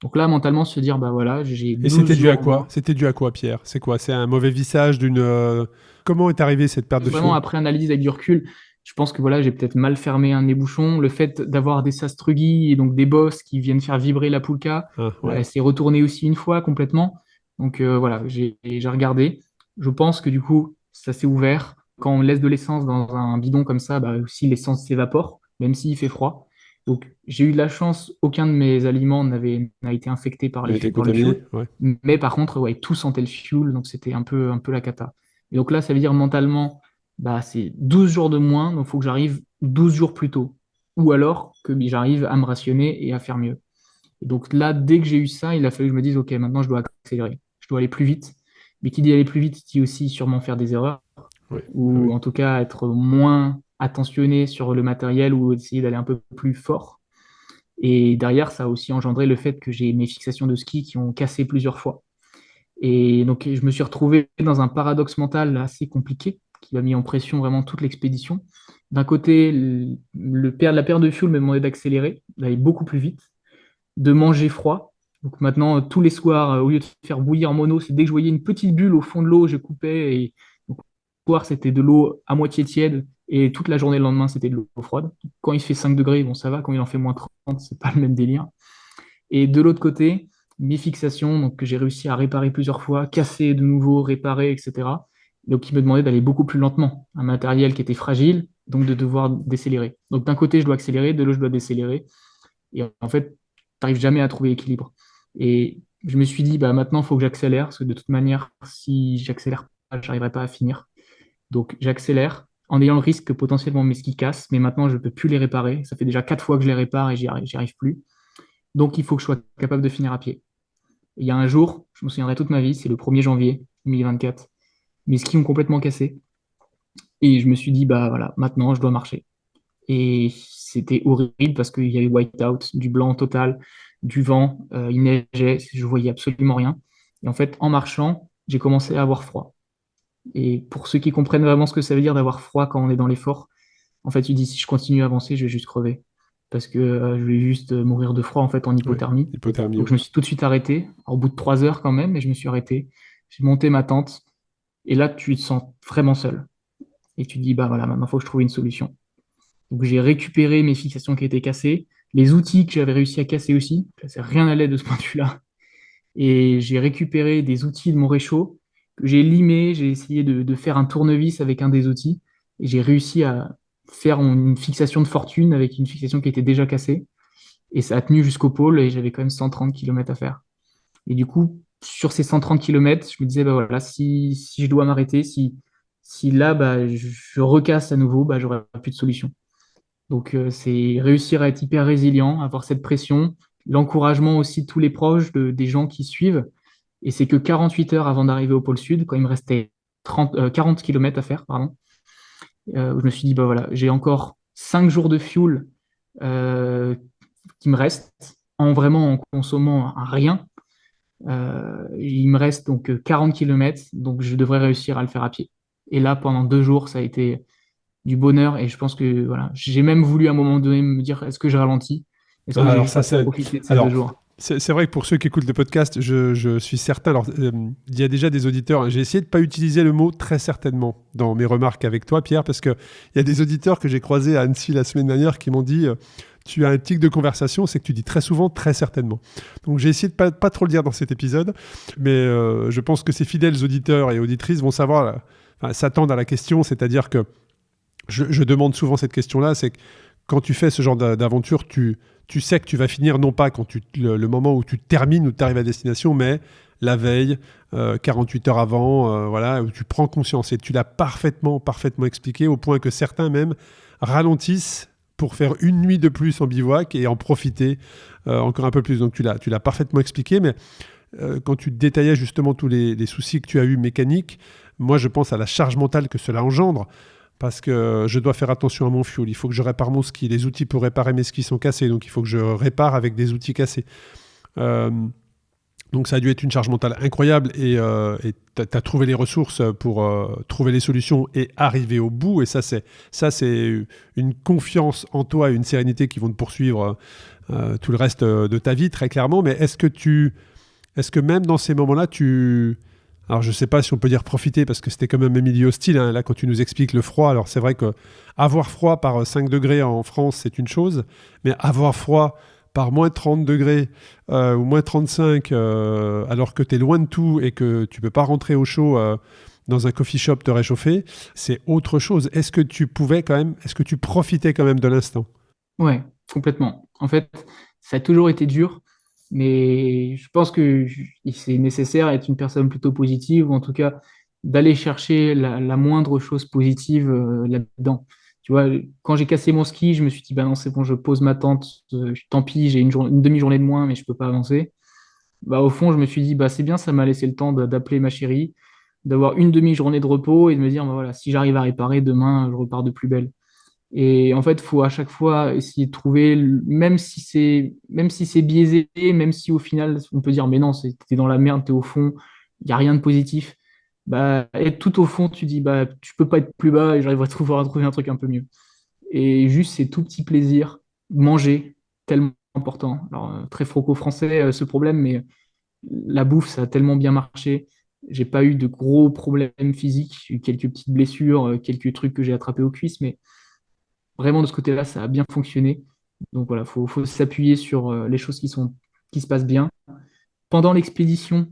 Donc là, mentalement, se dire, bah voilà, j'ai Et 12 c'était dû à jours en quoi? moins. C'était dû à quoi, Pierre? C'est quoi? C'est un mauvais vissage d'une... Comment est arrivée cette perte de Vraiment, fuel? après analyse avec du recul, je pense que voilà, j'ai peut-être mal fermé un ébouchon. Le fait d'avoir des sastrugi et donc des bosses qui viennent faire vibrer la poulka, Ah, ouais. elle s'est retournée aussi une fois complètement. Donc voilà, j'ai regardé. Je pense que du coup, ça s'est ouvert. Quand on laisse de l'essence dans un bidon comme ça, bah, aussi l'essence s'évapore, même s'il fait froid. Donc j'ai eu de la chance, aucun de mes aliments n'a été infecté par, Il a été par le fuel. contaminé? Ouais. Mais par contre, ouais, tout sentait le fuel, donc c'était un peu la cata. Et donc là, ça veut dire mentalement, bah, c'est 12 jours de moins, donc il faut que j'arrive 12 jours plus tôt. Ou alors que j'arrive à me rationner et à faire mieux. Et donc là, dès que j'ai eu ça, il a fallu que je me dise, OK, maintenant je dois accélérer. Je dois aller plus vite. Mais qui dit aller plus vite, dit aussi sûrement faire des erreurs, Ouais. Ah ou oui. en tout cas être moins attentionné sur le matériel ou essayer d'aller un peu plus fort. Et derrière, ça a aussi engendré le fait que j'ai mes fixations de ski qui ont cassé plusieurs fois. Et donc, je me suis retrouvé dans un paradoxe mental assez compliqué qui m'a mis en pression vraiment toute l'expédition. D'un côté, la paire de fuel me demandait d'accélérer, d'aller beaucoup plus vite, de manger froid. Donc maintenant, tous les soirs, au lieu de faire bouillir en mono, c'est dès que je voyais une petite bulle au fond de l'eau, je coupais. Et donc, le soir, c'était de l'eau à moitié tiède. Et toute la journée, le lendemain, c'était de l'eau froide. Quand il fait 5 degrés, bon, ça va. Quand il en fait moins 30, c'est pas le même délire. Et de l'autre côté, mes fixations, donc que j'ai réussi à réparer plusieurs fois, casser de nouveau, réparer, etc. Donc, il me demandait d'aller beaucoup plus lentement. Un matériel qui était fragile, donc de devoir décélérer. Donc, d'un côté, je dois accélérer, de l'autre, je dois décélérer. Et en fait, tu n'arrives jamais à trouver l'équilibre. Et je me suis dit, bah, maintenant, il faut que j'accélère, parce que de toute manière, si j'accélère pas, je n'arriverai pas à finir. Donc, j'accélère en ayant le risque que potentiellement mes skis cassent, mais maintenant, je ne peux plus les réparer. Ça fait déjà 4 fois que je les répare et j'y arrive plus. Donc, il faut que je sois capable de finir à pied. Et il y a un jour, je me souviendrai toute ma vie, c'est le 1er janvier 2024. Mes skis ont complètement cassé. Et je me suis dit, bah voilà, maintenant, je dois marcher. Et c'était horrible parce qu'il y avait whiteout, du blanc total, du vent, il neigeait, je voyais absolument rien. Et en fait, en marchant, j'ai commencé à avoir froid. Et pour ceux qui comprennent vraiment ce que ça veut dire d'avoir froid quand on est dans l'effort, en fait, tu dis si je continue à avancer, je vais juste crever. Parce que je vais juste mourir de froid en fait en Ouais. hypothermie. Hypothermie, Donc ouais. je me suis tout de suite arrêté, au bout de 3 heures quand même, mais je me suis arrêté. J'ai monté ma tente, et là tu te sens vraiment seul. Et tu te dis, bah voilà, maintenant il faut que je trouve une solution. Donc j'ai récupéré mes fixations qui étaient cassées, les outils que j'avais réussi à casser aussi, ça rien n'allait de ce point de vue-là. Et j'ai récupéré des outils de mon réchaud que j'ai limé, j'ai essayé de faire un tournevis avec un des outils, et j'ai réussi à faire une fixation de fortune avec une fixation qui était déjà cassée. Et ça a tenu jusqu'au pôle, et j'avais quand même 130 km à faire. Et du coup, sur ces 130 km, je me disais, bah voilà, si je dois m'arrêter, si là, bah, je recasse à nouveau, bah, j'aurai plus de solution. Donc, c'est réussir à être hyper résilient, avoir cette pression, l'encouragement aussi de tous les proches, des gens qui suivent. Et c'est que 48 heures avant d'arriver au pôle Sud, quand il me restait 40 km à faire, pardon, où je me suis dit, bah voilà, j'ai encore 5 jours de fuel euh, qui me restent, en vraiment en consommant un rien. Il me reste donc 40 km, donc je devrais réussir à le faire à pied. Et là, pendant 2 jours, ça a été du bonheur. Et je pense que voilà, j'ai même voulu à un moment donné me dire, est-ce que je ralentis? Est-ce que Ah, j'ai alors juste ça, assez c'est... profité de ces deux Alors, jours? c'est vrai que pour ceux qui écoutent le podcast, je suis certain. Alors, il y a déjà des auditeurs. J'ai essayé de ne pas utiliser le mot très certainement dans mes remarques avec toi, Pierre, parce qu'il y a des auditeurs que j'ai croisés à Annecy la semaine dernière qui m'ont dit tu as un tic de conversation, c'est que tu dis très souvent très certainement. Donc, j'ai essayé de pas trop le dire dans cet épisode, mais je pense que ces fidèles auditeurs et auditrices vont savoir, s'attendre à la question, c'est-à-dire que je demande souvent cette question-là, c'est quand tu fais ce genre d'aventure, tu sais que tu vas finir non pas quand le moment où tu termines, où tu arrives à destination, mais la veille, 48 heures avant, voilà, où tu prends conscience. Et tu l'as parfaitement expliqué, au point que certains même ralentissent pour faire une nuit de plus en bivouac et en profiter encore un peu plus. Donc tu l'as parfaitement expliqué, mais quand tu détaillais justement tous les soucis que tu as eu mécaniques, moi je pense à la charge mentale que cela engendre. Parce que je dois faire attention à mon fuel, il faut que je répare mon ski, les outils pour réparer mes skis sont cassés, donc il faut que je répare avec des outils cassés. Euh, donc ça a dû être une charge mentale incroyable et tu as trouvé les ressources pour trouver les solutions et arriver au bout. Et ça c'est une confiance en toi et une sérénité qui vont te poursuivre tout le reste de ta vie, très clairement. Mais est-ce que même dans ces moments-là, alors je ne sais pas si on peut dire profiter parce que c'était quand même un milieu hostile, hein, là quand tu nous expliques le froid, alors c'est vrai que avoir froid par 5 degrés en France c'est une chose, mais avoir froid par moins 30 degrés ou moins 35 alors que tu es loin de tout et que tu peux pas rentrer au chaud dans un coffee shop te réchauffer, c'est autre chose. Est-ce que tu profitais quand même de l'instant? Ouais, complètement. En fait, ça a toujours été dur, mais je pense que c'est nécessaire d'être une personne plutôt positive, ou en tout cas d'aller chercher la moindre chose positive là-dedans. Tu vois, quand j'ai cassé mon ski, je me suis dit, bah non, c'est bon, je pose ma tente, tant pis, j'ai une demi-journée de moins, mais je peux pas avancer. Bah, au fond, je me suis dit, bah c'est bien, ça m'a laissé le temps d'appeler ma chérie, d'avoir une demi-journée de repos et de me dire, bah, voilà, si j'arrive à réparer, demain, je repars de plus belle. Et en fait, il faut à chaque fois essayer de trouver, même si c'est biaisé, même si au final, on peut dire, mais non, t'es dans la merde, t'es au fond, il n'y a rien de positif. Bah, être tout au fond, tu dis, bah, tu peux pas être plus bas et j'arriverai à trouver un truc un peu mieux. Et juste ces tout petits plaisirs, manger, tellement important. Alors, très franco-français, ce problème, mais la bouffe, ça a tellement bien marché. J'ai pas eu de gros problèmes physiques, j'ai eu quelques petites blessures, quelques trucs que j'ai attrapés aux cuisses, mais vraiment de ce côté-là, ça a bien fonctionné. Donc voilà, faut s'appuyer sur les choses qui se passent bien. Pendant l'expédition,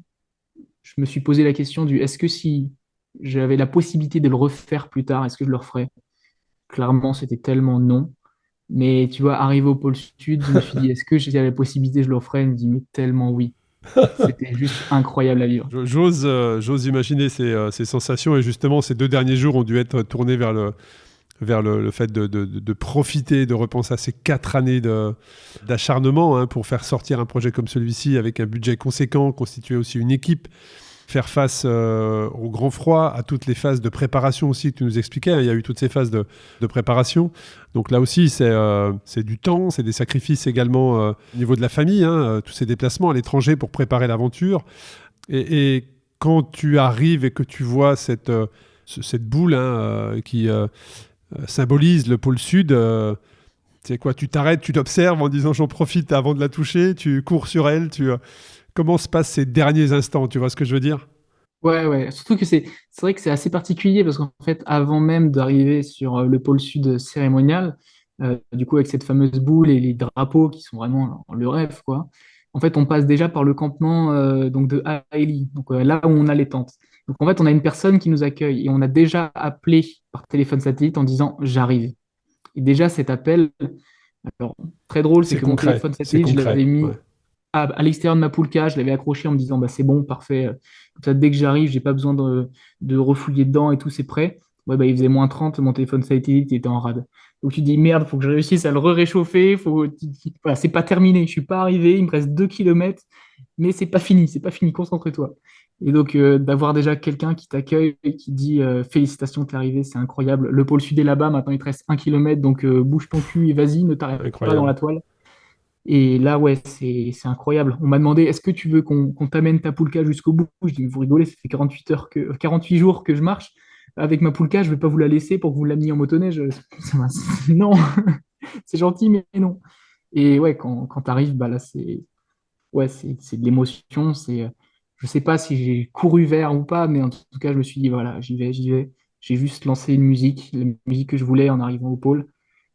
je me suis posé la question du est-ce que si j'avais la possibilité de le refaire plus tard, est-ce que je le referais? Clairement, c'était tellement non. Mais tu vois, arrivé au pôle Sud, je me suis dit, est-ce que j'avais la possibilité, je le referais? Je me dis, mais tellement oui. C'était juste incroyable à vivre. J'ose imaginer ces sensations et justement ces 2 derniers jours ont dû être tournés vers le fait de profiter, de repenser à ces 4 années d'acharnement hein, pour faire sortir un projet comme celui-ci avec un budget conséquent, constituer aussi une équipe, faire face au grand froid, à toutes les phases de préparation aussi que tu nous expliquais. Hein. Il y a eu toutes ces phases de préparation. Donc là aussi, c'est du temps, c'est des sacrifices également au niveau de la famille, hein, tous ces déplacements à l'étranger pour préparer l'aventure. Et quand tu arrives et que tu vois cette boule hein, qui symbolise le pôle sud, c'est quoi? Tu t'arrêtes, tu t'observes en disant j'en profite avant de la toucher, tu cours sur elle, comment se passent ces derniers instants, tu vois ce que je veux dire? Ouais, ouais. Surtout que c'est vrai que c'est assez particulier parce qu'en fait, avant même d'arriver sur le pôle sud cérémonial, du coup, avec cette fameuse boule et les drapeaux qui sont vraiment le rêve, quoi. En fait, on passe déjà par le campement donc de Haeli, donc là où on a les tentes. Donc en fait, on a une personne qui nous accueille et on a déjà appelé par téléphone satellite en disant j'arrive. Et déjà cet appel, alors très drôle, c'est C'est que mon concret, téléphone c'est satellite, je l'avais concret. mis Ouais. à l'extérieur de ma poulka, je l'avais accroché en me disant bah, c'est bon, parfait. Comme ça, dès que j'arrive, j'ai pas besoin de refouiller dedans et tout, c'est prêt. Ouais, bah, il faisait -30, mon téléphone satellite était en rade. Donc tu te dis merde, faut que je réussisse à le réchauffer. Voilà, c'est pas terminé, je suis pas arrivé, il me reste 2 kilomètres, mais c'est pas fini, concentre-toi. Et donc d'avoir déjà quelqu'un qui t'accueille et qui dit félicitations, t'es arrivé, c'est incroyable. Le pôle sud est là-bas, maintenant il te reste 1 kilomètre, donc bouge ton cul et vas-y, ne t'arrête pas dans Incroyable. la toile. Et là, ouais, c'est incroyable. On m'a demandé, est-ce que tu veux qu'on t'amène ta poulka jusqu'au bout? Je dis, vous rigolez, ça fait 48 jours que je marche. Avec ma poulka, je vais pas vous la laisser pour que vous l'ameniez en motoneige. Non, c'est gentil, mais non. Et ouais, quand tu arrives, bah là, c'est de l'émotion. Je sais pas si j'ai couru vers ou pas, mais en tout cas, je me suis dit, voilà, j'y vais, j'y vais. J'ai juste lancé une musique, la musique que je voulais en arrivant au pôle.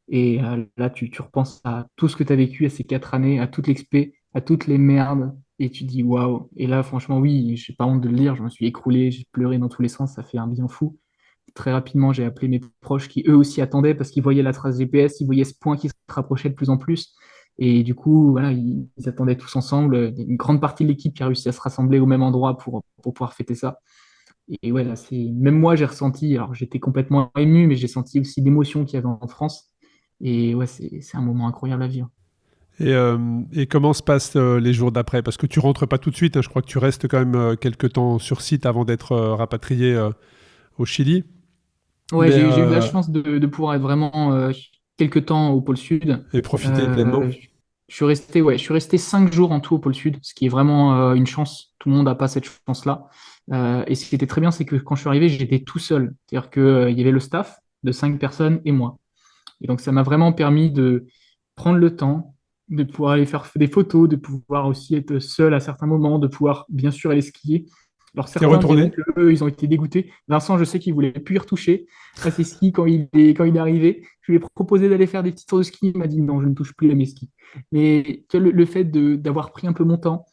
Et là, tu repenses à tout ce que tu as vécu à ces 4 années, à toute l'expé, à toutes les merdes, et tu dis waouh. Et là, franchement, oui, j'ai pas honte de le dire, je me suis écroulé, j'ai pleuré dans tous les sens, ça fait un bien fou. très rapidement, j'ai appelé mes proches qui eux aussi attendaient parce qu'ils voyaient la trace GPS, ils voyaient ce point qui se rapprochait de plus en plus. Et du coup, voilà, ils attendaient tous ensemble. Il y a une grande partie de l'équipe qui a réussi à se rassembler au même endroit pour pouvoir fêter ça. Et ouais, là, même moi, j'ai ressenti, alors j'étais complètement ému, mais j'ai senti aussi l'émotion qu'il y avait en France. Et ouais, c'est un moment incroyable à vivre. Et comment se passent les jours d'après? Parce que tu rentres pas tout de suite, hein, je crois que tu restes quand même quelques temps sur site avant d'être rapatrié au Chili. Ouais, Mais, j'ai eu la chance de pouvoir être vraiment quelques temps au pôle Sud. et profiter pleinement. Euh, je suis resté 5 jours en tout au pôle Sud, ce qui est vraiment une chance. Tout le monde n'a pas cette chance-là. Et ce qui était très bien, c'est que quand je suis arrivé, j'étais tout seul. C'est-à-dire que, il y avait le staff de 5 personnes et moi. Et donc, ça m'a vraiment permis de prendre le temps, de pouvoir aller faire des photos, de pouvoir aussi être seul à certains moments, de pouvoir bien sûr aller skier. Alors T'es certains diront retourné? que eux, ils ont été dégoûtés. Vincent, je sais qu'il voulait plus y retoucher à ses skis quand il est arrivé. Je lui ai proposé d'aller faire des petits tours de ski. Il m'a dit non, je ne touche plus à mes skis. Mais tu vois, le fait d'avoir pris un peu mon temps,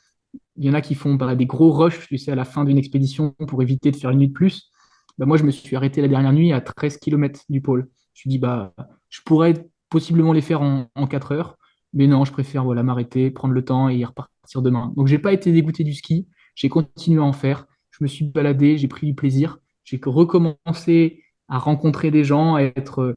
il y en a qui font des gros rushs, tu sais, à la fin d'une expédition pour éviter de faire une nuit de plus. Bah, moi, je me suis arrêté la dernière nuit à 13 kilomètres du pôle. Je me suis dit, bah, je pourrais possiblement les faire en 4 heures, mais non, je préfère voilà, m'arrêter, prendre le temps et y repartir demain. Donc, j'ai pas été dégoûté du ski, j'ai continué à en faire, je me suis baladé, j'ai pris du plaisir, j'ai recommencé à rencontrer des gens, à être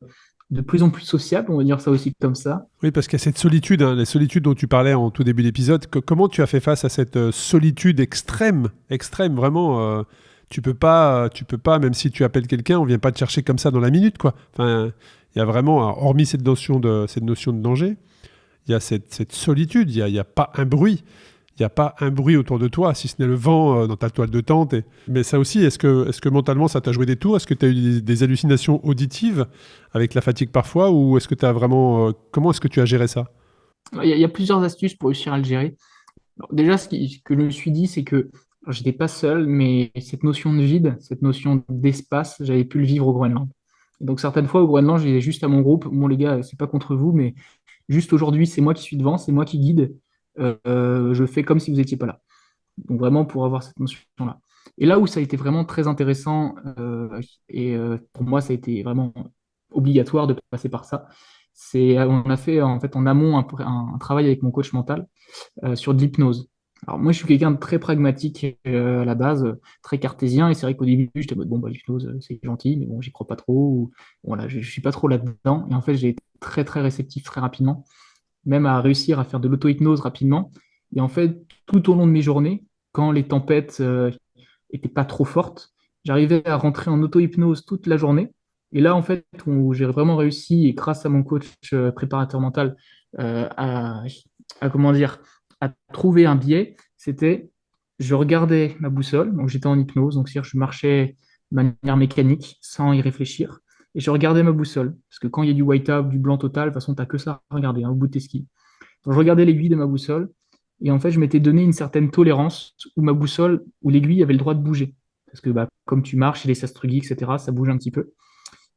de plus en plus sociable, on va dire ça aussi comme ça. Oui, parce qu'il y a cette solitude, hein, les solitudes dont tu parlais en tout début d'épisode. Comment tu as fait face à cette solitude extrême, extrême, vraiment tu peux pas, même si tu appelles quelqu'un, on vient pas te chercher comme ça dans la minute, quoi. Enfin, il y a vraiment, hormis cette notion de danger, il y a cette solitude. Il y a pas un bruit. Il n'y a pas un bruit autour de toi, si ce n'est le vent dans ta toile de tente. Mais ça aussi, est-ce que mentalement, ça t'a joué des tours? Est-ce que tu as eu des hallucinations auditives avec la fatigue parfois? Ou est-ce que tu as vraiment... comment est-ce que tu as géré ça? Il y a plusieurs astuces pour réussir à le gérer. Alors, déjà, ce que je me suis dit, c'est que alors, j'étais pas seul, mais cette notion de vide, cette notion d'espace, j'avais pu le vivre au Groenland. Et donc certaines fois au Groenland, j'ai juste à mon groupe, bon les gars, c'est pas contre vous, mais juste aujourd'hui, c'est moi qui suis devant, c'est moi qui guide. Je fais comme si vous n'étiez pas là. Donc vraiment pour avoir cette notion-là. Et là où ça a été vraiment très intéressant, pour moi, ça a été vraiment obligatoire de passer par ça, c'est on a fait en fait en amont un travail avec mon coach mental sur de l'hypnose. Alors moi, je suis quelqu'un de très pragmatique à la base, très cartésien, et c'est vrai qu'au début, j'étais en mode, bon, bah, l'hypnose, c'est gentil, mais bon, j'y crois pas trop, ou, voilà, je suis pas trop là-dedans, et en fait, j'ai été très, très réceptif très rapidement, même à réussir à faire de l'auto-hypnose rapidement, et en fait, tout au long de mes journées, quand les tempêtes étaient pas trop fortes, j'arrivais à rentrer en auto-hypnose toute la journée, et là, en fait, où j'ai vraiment réussi, et grâce à mon coach préparateur mental, comment dire, à trouver un biais, c'était je regardais ma boussole, donc j'étais en hypnose, donc c'est-à-dire je marchais de manière mécanique sans y réfléchir, et je regardais ma boussole, parce que quand il y a du white-out, du blanc total, de toute façon, tu n'as que ça à regarder au bout de tes skis. Donc je regardais l'aiguille de ma boussole, et en fait, je m'étais donné une certaine tolérance où ma boussole, où l'aiguille avait le droit de bouger. Parce que bah, comme tu marches, les sastrugi, etc., ça bouge un petit peu.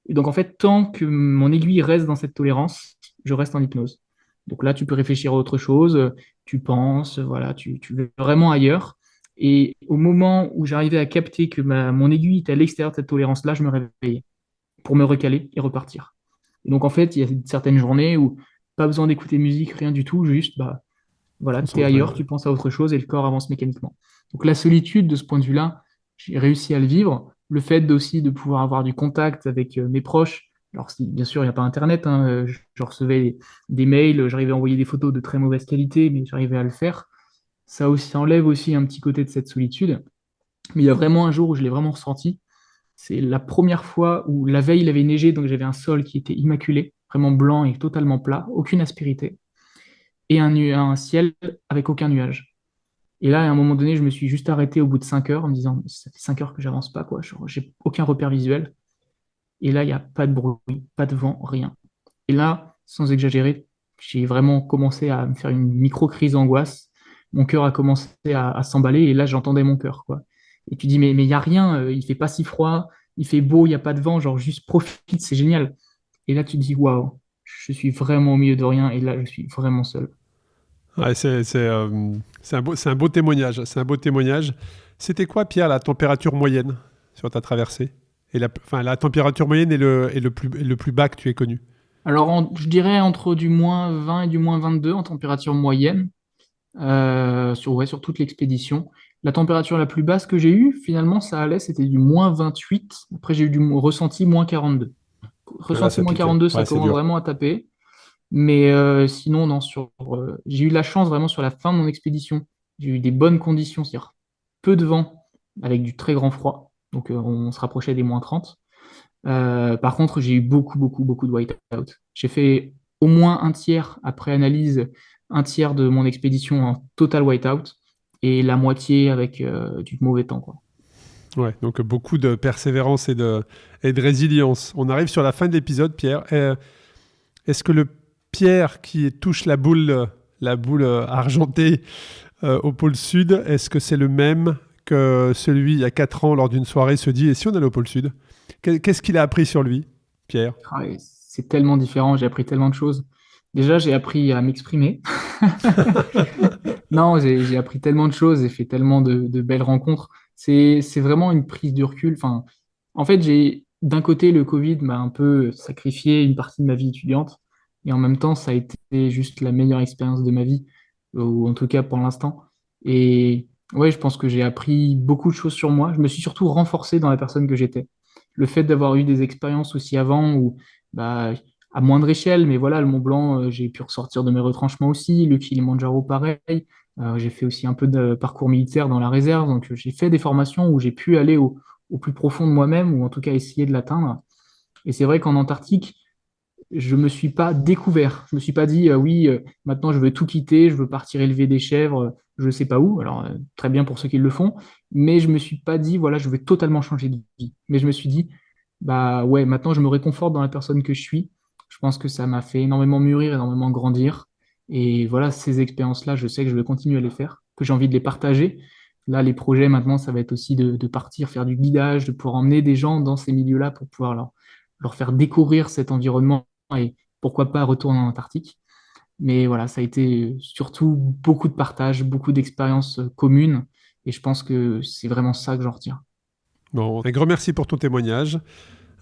Et donc, en fait, tant que mon aiguille reste dans cette tolérance, je reste en hypnose. Donc là, tu peux réfléchir à autre chose, tu penses, voilà, tu veux vraiment ailleurs. Et au moment où j'arrivais à capter que mon aiguille était à l'extérieur de cette tolérance-là, je me réveillais pour me recaler et repartir. Et donc, en fait, il y a certaines journées où pas besoin d'écouter musique, rien du tout, juste, bah, voilà, tu es Concentré, ailleurs, ouais. tu penses à autre chose et le corps avance mécaniquement. Donc la solitude, de ce point de vue-là, j'ai réussi à le vivre. Le fait aussi de pouvoir avoir du contact avec mes proches. Alors bien sûr, il n'y a pas Internet, hein, je recevais des mails, j'arrivais à envoyer des photos de très mauvaise qualité, mais j'arrivais à le faire. Ça aussi ça enlève aussi un petit côté de cette solitude. Mais il y a vraiment un jour où je l'ai vraiment ressenti. C'est la première fois où la veille, il avait neigé, donc j'avais un sol qui était immaculé, vraiment blanc et totalement plat, aucune aspérité, et un ciel avec aucun nuage. Et là, à un moment donné, je me suis juste arrêté au bout de 5 heures en me disant, ça fait 5 heures que j'avance pas, quoi. J'ai aucun repère visuel. Et là, il n'y a pas de bruit, pas de vent, rien. Et là, sans exagérer, j'ai vraiment commencé à me faire une micro-crise d'angoisse. Mon cœur a commencé à s'emballer et là, j'entendais mon cœur, quoi. Et tu dis, mais il n'y a rien, il fait pas si froid, il fait beau, il n'y a pas de vent, genre juste profite, c'est génial. Et là, tu te dis, waouh, je suis vraiment au milieu de rien et là, je suis vraiment seul. Ouais, c'est un beau témoignage. C'est un beau témoignage. C'était quoi, Pierre, la température moyenne sur ta traversée? Et la température moyenne est le plus bas que tu aies connu? Alors, je dirais entre du moins 20 et du moins 22 en température moyenne, sur toute l'expédition. La température la plus basse que j'ai eue, finalement, ça allait, c'était du moins 28. Après, j'ai eu du ressenti moins 42. Ouais, là, Ressenti ça moins piquait. 42, ça Ouais, c'est commence dur. vraiment à taper. Mais sinon, non, j'ai eu la chance vraiment sur la fin de mon expédition. J'ai eu des bonnes conditions, c'est-à-dire peu de vent avec du très grand froid. Donc on se rapprochait des moins 30. Par contre, j'ai eu beaucoup, beaucoup, beaucoup de white-out. J'ai fait au moins un tiers, après analyse, un tiers de mon expédition en total white-out et la moitié avec du mauvais temps, quoi. Ouais, donc beaucoup de persévérance et de résilience. On arrive sur la fin de l'épisode, Pierre. Est-ce que le Pierre qui touche la boule argentée au pôle sud, est-ce que c'est le même que celui il y a 4 ans lors d'une soirée se dit, et si on allait au pôle sud? Qu'est-ce qu'il a appris sur lui, Pierre? Ah, et c'est tellement différent, j'ai appris tellement de choses. Déjà, j'ai appris à m'exprimer. Non, j'ai appris tellement de choses, j'ai fait tellement de belles rencontres. C'est vraiment une prise de recul. Enfin, en fait, d'un côté, le Covid m'a un peu sacrifié une partie de ma vie étudiante, et en même temps, ça a été juste la meilleure expérience de ma vie, ou en tout cas pour l'instant. Et ouais, je pense que j'ai appris beaucoup de choses sur moi. Je me suis surtout renforcé dans la personne que j'étais. Le fait d'avoir eu des expériences aussi avant, où bah, à moindre échelle, mais voilà, le Mont Blanc, j'ai pu ressortir de mes retranchements aussi, le Kilimandjaro pareil. J'ai fait aussi un peu de parcours militaire dans la réserve, donc j'ai fait des formations où j'ai pu aller au plus profond de moi-même, ou en tout cas essayer de l'atteindre. Et c'est vrai qu'en Antarctique, je me suis pas découvert. Je me suis pas dit, oui, maintenant je veux tout quitter, je veux partir élever des chèvres, je sais pas où. Alors, très bien pour ceux qui le font, mais je me suis pas dit, voilà, je vais totalement changer de vie. Mais je me suis dit, bah ouais, maintenant je me réconforte dans la personne que je suis. Je pense que ça m'a fait énormément mûrir, énormément grandir. Et voilà, ces expériences-là, je sais que je vais continuer à les faire, que j'ai envie de les partager. Là, les projets maintenant, ça va être aussi de partir faire du guidage, de pouvoir emmener des gens dans ces milieux-là pour pouvoir leur faire découvrir cet environnement et pourquoi pas retourner en Antarctique. Mais voilà, ça a été surtout beaucoup de partage, beaucoup d'expériences communes. Et je pense que c'est vraiment ça que j'en retiens. Bon, un grand merci pour ton témoignage.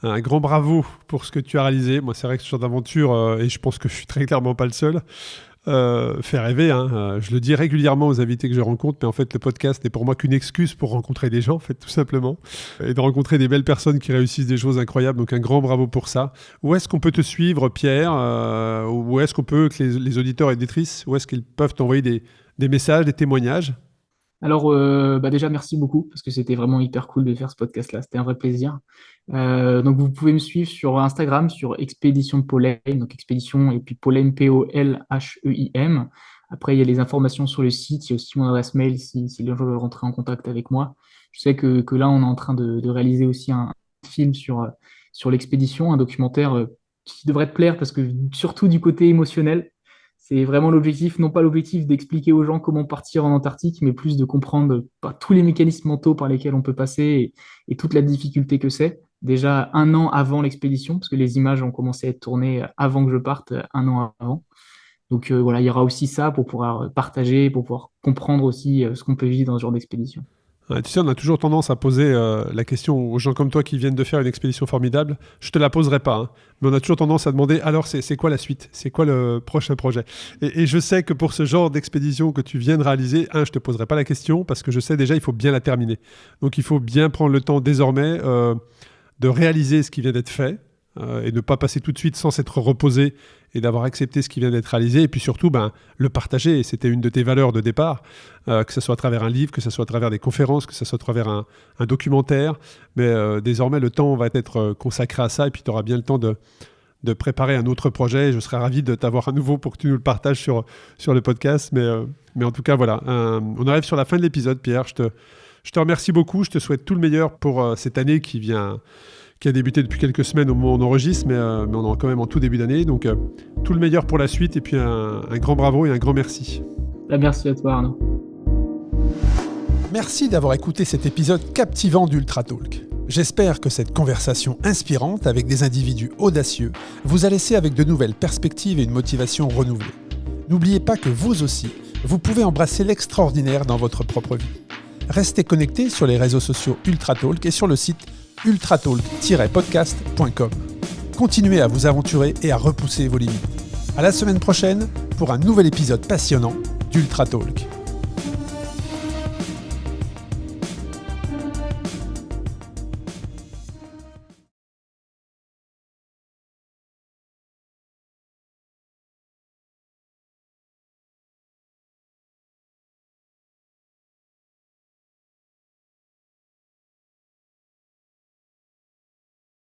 Un grand bravo pour ce que tu as réalisé. Moi, c'est vrai que ce genre d'aventure, et je pense que je suis très clairement pas le seul, fait rêver. Hein. Je le dis régulièrement aux invités que je rencontre, mais en fait, le podcast n'est pour moi qu'une excuse pour rencontrer des gens, en fait, tout simplement, et de rencontrer des belles personnes qui réussissent des choses incroyables. Donc, un grand bravo pour ça. Où est-ce qu'on peut te suivre, Pierre? Où est-ce qu'on peut, que les auditeurs et auditrices, où est-ce qu'ils peuvent t'envoyer des messages, des témoignages? Alors, bah déjà, merci beaucoup parce que c'était vraiment hyper cool de faire ce podcast-là. C'était un vrai plaisir. Donc, vous pouvez me suivre sur Instagram, sur Expédition Polheim, donc Expédition et puis Polheim, Polheim. Après, il y a les informations sur le site. Il y a aussi mon adresse mail si les gens veulent rentrer en contact avec moi. Je sais que là, on est en train de réaliser aussi un film sur l'expédition, un documentaire qui devrait te plaire parce que surtout du côté émotionnel. C'est vraiment l'objectif, non pas l'objectif d'expliquer aux gens comment partir en Antarctique, mais plus de comprendre tous les mécanismes mentaux par lesquels on peut passer et toute la difficulté que c'est. Déjà un an avant l'expédition, parce que les images ont commencé à être tournées avant que je parte, un an avant. Donc voilà, il y aura aussi ça pour pouvoir partager, pour pouvoir comprendre aussi ce qu'on peut vivre dans ce genre d'expédition. Ouais, tu sais, on a toujours tendance à poser la question aux gens comme toi qui viennent de faire une expédition formidable. Je te la poserai pas, hein, mais on a toujours tendance à demander alors c'est quoi la suite? C'est quoi le prochain projet? Et je sais que pour ce genre d'expédition que tu viens de réaliser, je te poserai pas la question parce que je sais déjà il faut bien la terminer. Donc il faut bien prendre le temps désormais de réaliser ce qui vient d'être fait et ne pas passer tout de suite sans s'être reposé et d'avoir accepté ce qui vient d'être réalisé et puis surtout le partager. C'était une de tes valeurs de départ, que ce soit à travers un livre, que ce soit à travers des conférences, que ce soit à travers un documentaire. Mais désormais, le temps va être consacré à ça et puis tu auras bien le temps de préparer un autre projet. Je serais ravi de t'avoir à nouveau pour que tu nous le partages sur le podcast. Mais en tout cas, voilà. On arrive sur la fin de l'épisode, Pierre. Je te remercie beaucoup. Je te souhaite tout le meilleur pour cette année qui a débuté depuis quelques semaines au moment où on enregistre, mais on est quand même en tout début d'année. Donc, tout le meilleur pour la suite et puis un grand bravo et un grand merci. Merci à toi, Arnaud. Merci d'avoir écouté cet épisode captivant d'Ultra Talk. J'espère que cette conversation inspirante avec des individus audacieux vous a laissé avec de nouvelles perspectives et une motivation renouvelée. N'oubliez pas que vous aussi, vous pouvez embrasser l'extraordinaire dans votre propre vie. Restez connectés sur les réseaux sociaux Ultra Talk et sur le site ultratalk-podcast.com. Continuez à vous aventurer et à repousser vos limites. À la semaine prochaine pour un nouvel épisode passionnant d'Ultra Talk.